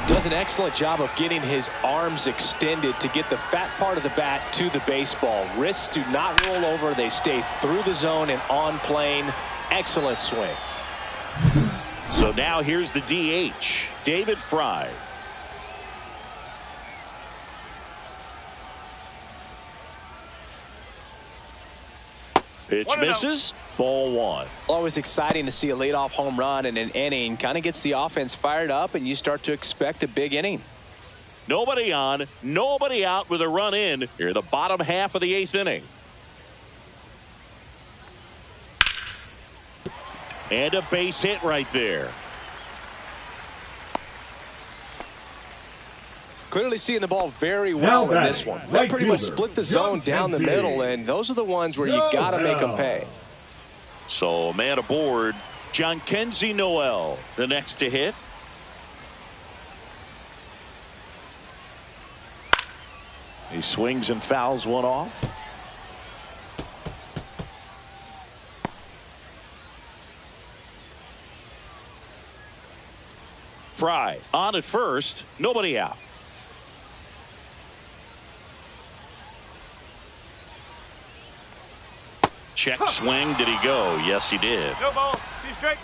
Does an excellent job of getting his arms extended to get the fat part of the bat to the baseball. Wrists do not roll over. They stay through the zone and on plane. Excellent swing.
So now here's the DH, David Fry. Pitch misses. Ball 1.
Always exciting to see a leadoff home run in an inning. Kind of gets the offense fired up, and you start to expect a big inning.
Nobody on, nobody out with a run in. Here, the bottom half of the 8th inning. And a base hit right there.
Clearly seeing the ball very well in this one. They pretty much split the zone down the middle, and those are the ones where you got to make them pay.
So, man aboard, Jhonkensy Noel, the next to hit. He swings and fouls one off. Fry on at first, nobody out. Check swing. Did he go? Yes, he did.
No ball. 2 strike.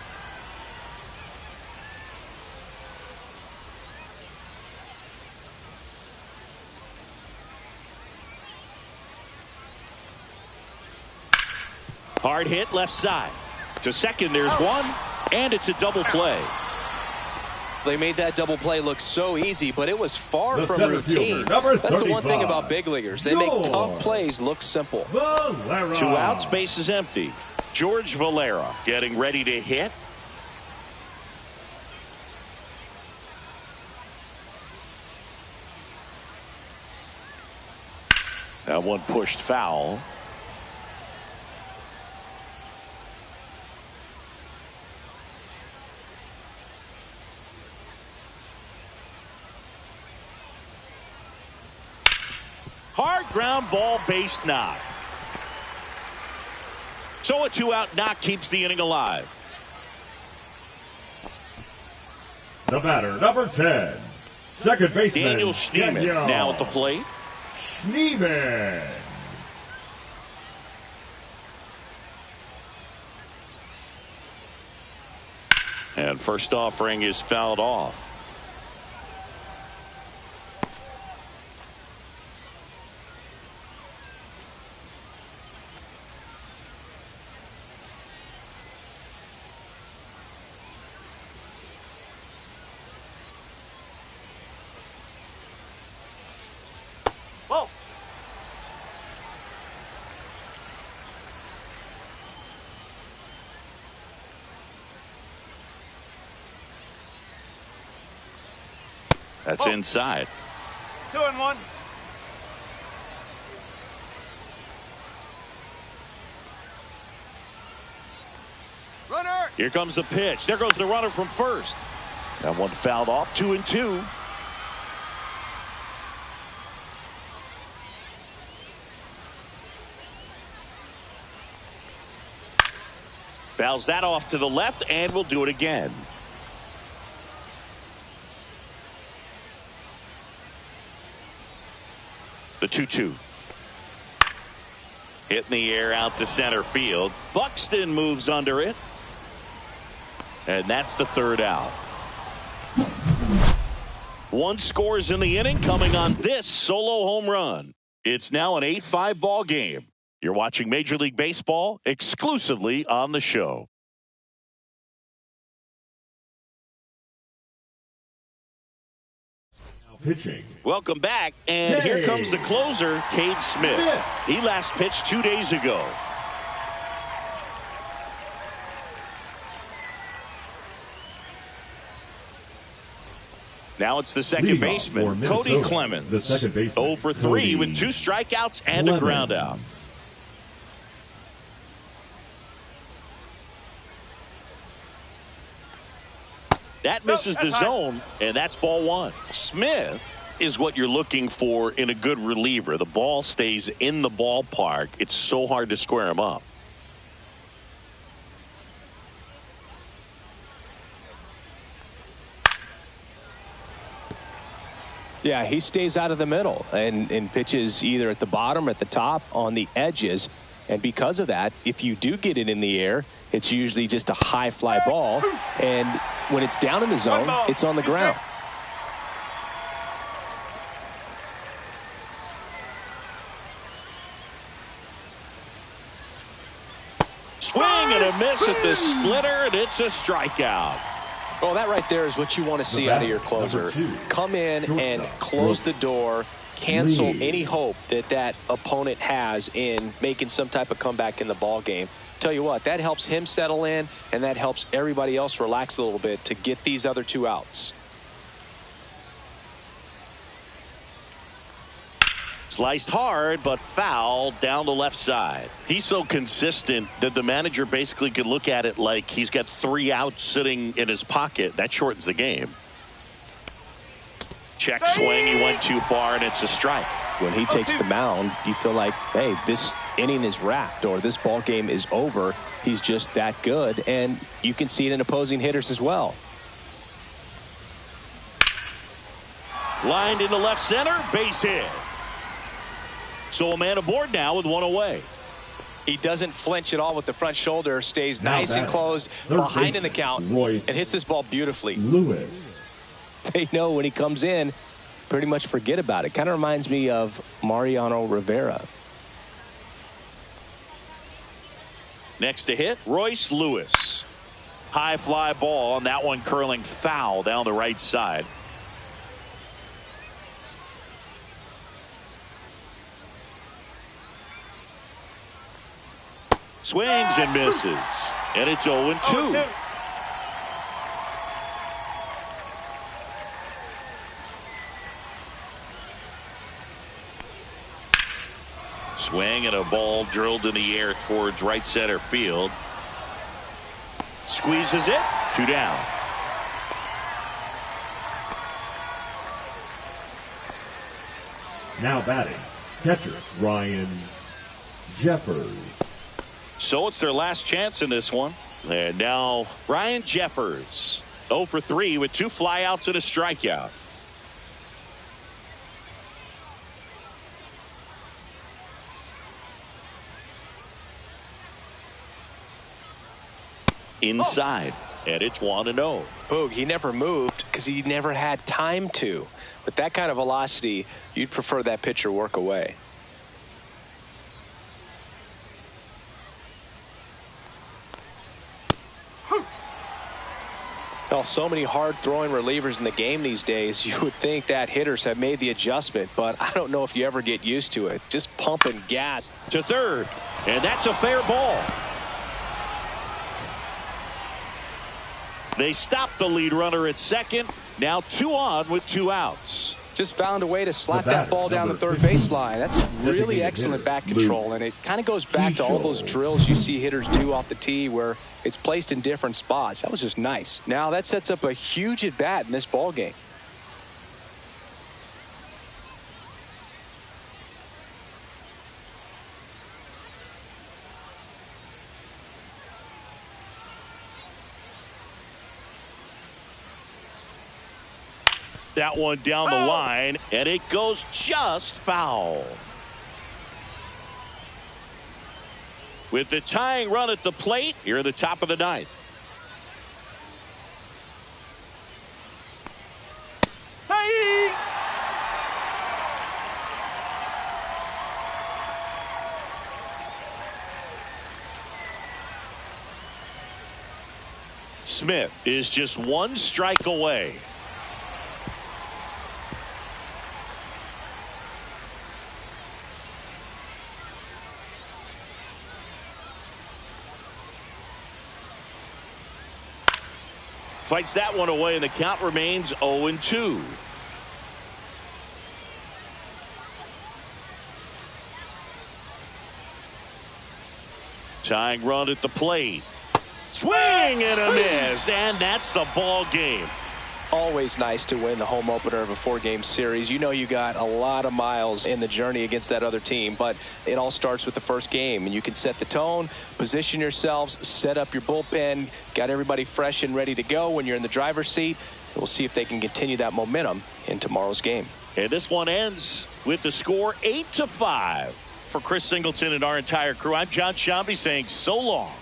Hard hit left side. To second, there's one, and it's a double play.
They made that double play look so easy, but it was far from routine. That's the one thing about big leaguers. They make tough plays look simple.
2 outs, base is empty. George Valera getting ready to hit. That one pushed foul. Hard ground ball, base knock. So a 2-out knock keeps the inning alive.
The batter, number 10, second baseman
Daniel Schneemann now at the plate.
Schneemann.
And first offering is fouled off.
Whoa.
That's inside.
2-1. Runner.
Here comes the pitch. There goes the runner from first. That one fouled off. 2-2. Fouls that off to the left, and we'll do it again. The 2-2. Hit in the air out to center field. Buxton moves under it. And that's the third out. One scores in the inning coming on this solo home run. It's now an 8-5 ball game. You're watching Major League Baseball exclusively on the show.
Now pitching.
Welcome back, and here comes the closer, Cade Smith. He last pitched 2 days ago. Now it's the second baseman, Cody Clemens.
The second baseman,
0 for 3 with 2 strikeouts and a ground out. That misses the zone, and that's ball one. Smith is what you're looking for in a good reliever. The ball stays in the ballpark. It's so hard to square him up.
Yeah, he stays out of the middle and pitches either at the bottom or at the top on the edges. And because of that, if you do get it in the air, it's usually just a high fly ball. And when it's down in the zone, it's on the ground.
Swing and a miss at the splitter, and it's a strikeout.
Well, that right there is what you want to see out of your closer. Come in and close the door, cancel any hope that that opponent has in making some type of comeback in the ball game. Tell you what, that helps him settle in, and that helps everybody else relax a little bit to get these other 2 outs.
Sliced hard, but foul down the left side. He's so consistent that the manager basically could look at it like he's got 3 outs sitting in his pocket. That shortens the game. Check swing. He went too far, and it's a strike.
When he takes the mound, you feel like, hey, this inning is wrapped or this ball game is over. He's just that good, and you can see it in opposing hitters as well.
Lined into left center, base hit. So a man aboard now with 1 away.
He doesn't flinch at all with the front shoulder, stays nice and closed behind in the count, and hits this ball beautifully.
Lewis.
They know when he comes in, pretty much forget about it. Kind of reminds me of Mariano Rivera.
Next to hit, Royce Lewis. High fly ball, and that one curling foul down the right side. Swings and misses. And it's 0-2. Swing and a ball drilled in the air towards right center field. Squeezes it. 2 down.
Now batting, catcher Ryan Jeffers.
So it's their last chance in this one. And now Ryan Jeffers, 0 for 3 with 2 flyouts and a strikeout. Inside, and it's 1-0.
Boog, he never moved because he never had time to. With that kind of velocity, you'd prefer that pitcher work away. Well, so many hard-throwing relievers in the game these days, you would think that hitters have made the adjustment, but I don't know if you ever get used to it. Just pumping gas.
To third, and that's a fair ball. They stop the lead runner at second, Now 2 on with 2 outs.
Just found a way to slap that ball down the third baseline. That's really excellent bat control, and it kind of goes back to all those drills you see hitters do off the tee where it's placed in different spots. That was just nice. Now that sets up a huge at bat in this ball game.
That one down the line, and it goes just foul. With the tying run at the plate, here at the top of the 9th. Hey! Smith is just 1 strike away. Fights that one away, and the count remains 0-2. Tying run at the plate. Swing and a miss, and that's the ball game.
Always nice to win the home opener of a 4-game series. You know you got a lot of miles in the journey against that other team, but it all starts with the first game, and you can set the tone, position yourselves, set up your bullpen, got everybody fresh and ready to go when you're in the driver's seat. We'll see if they can continue that momentum in tomorrow's game.
And this one ends with the score 8-5. For Chris Singleton and our entire crew, I'm John Shambi saying so long.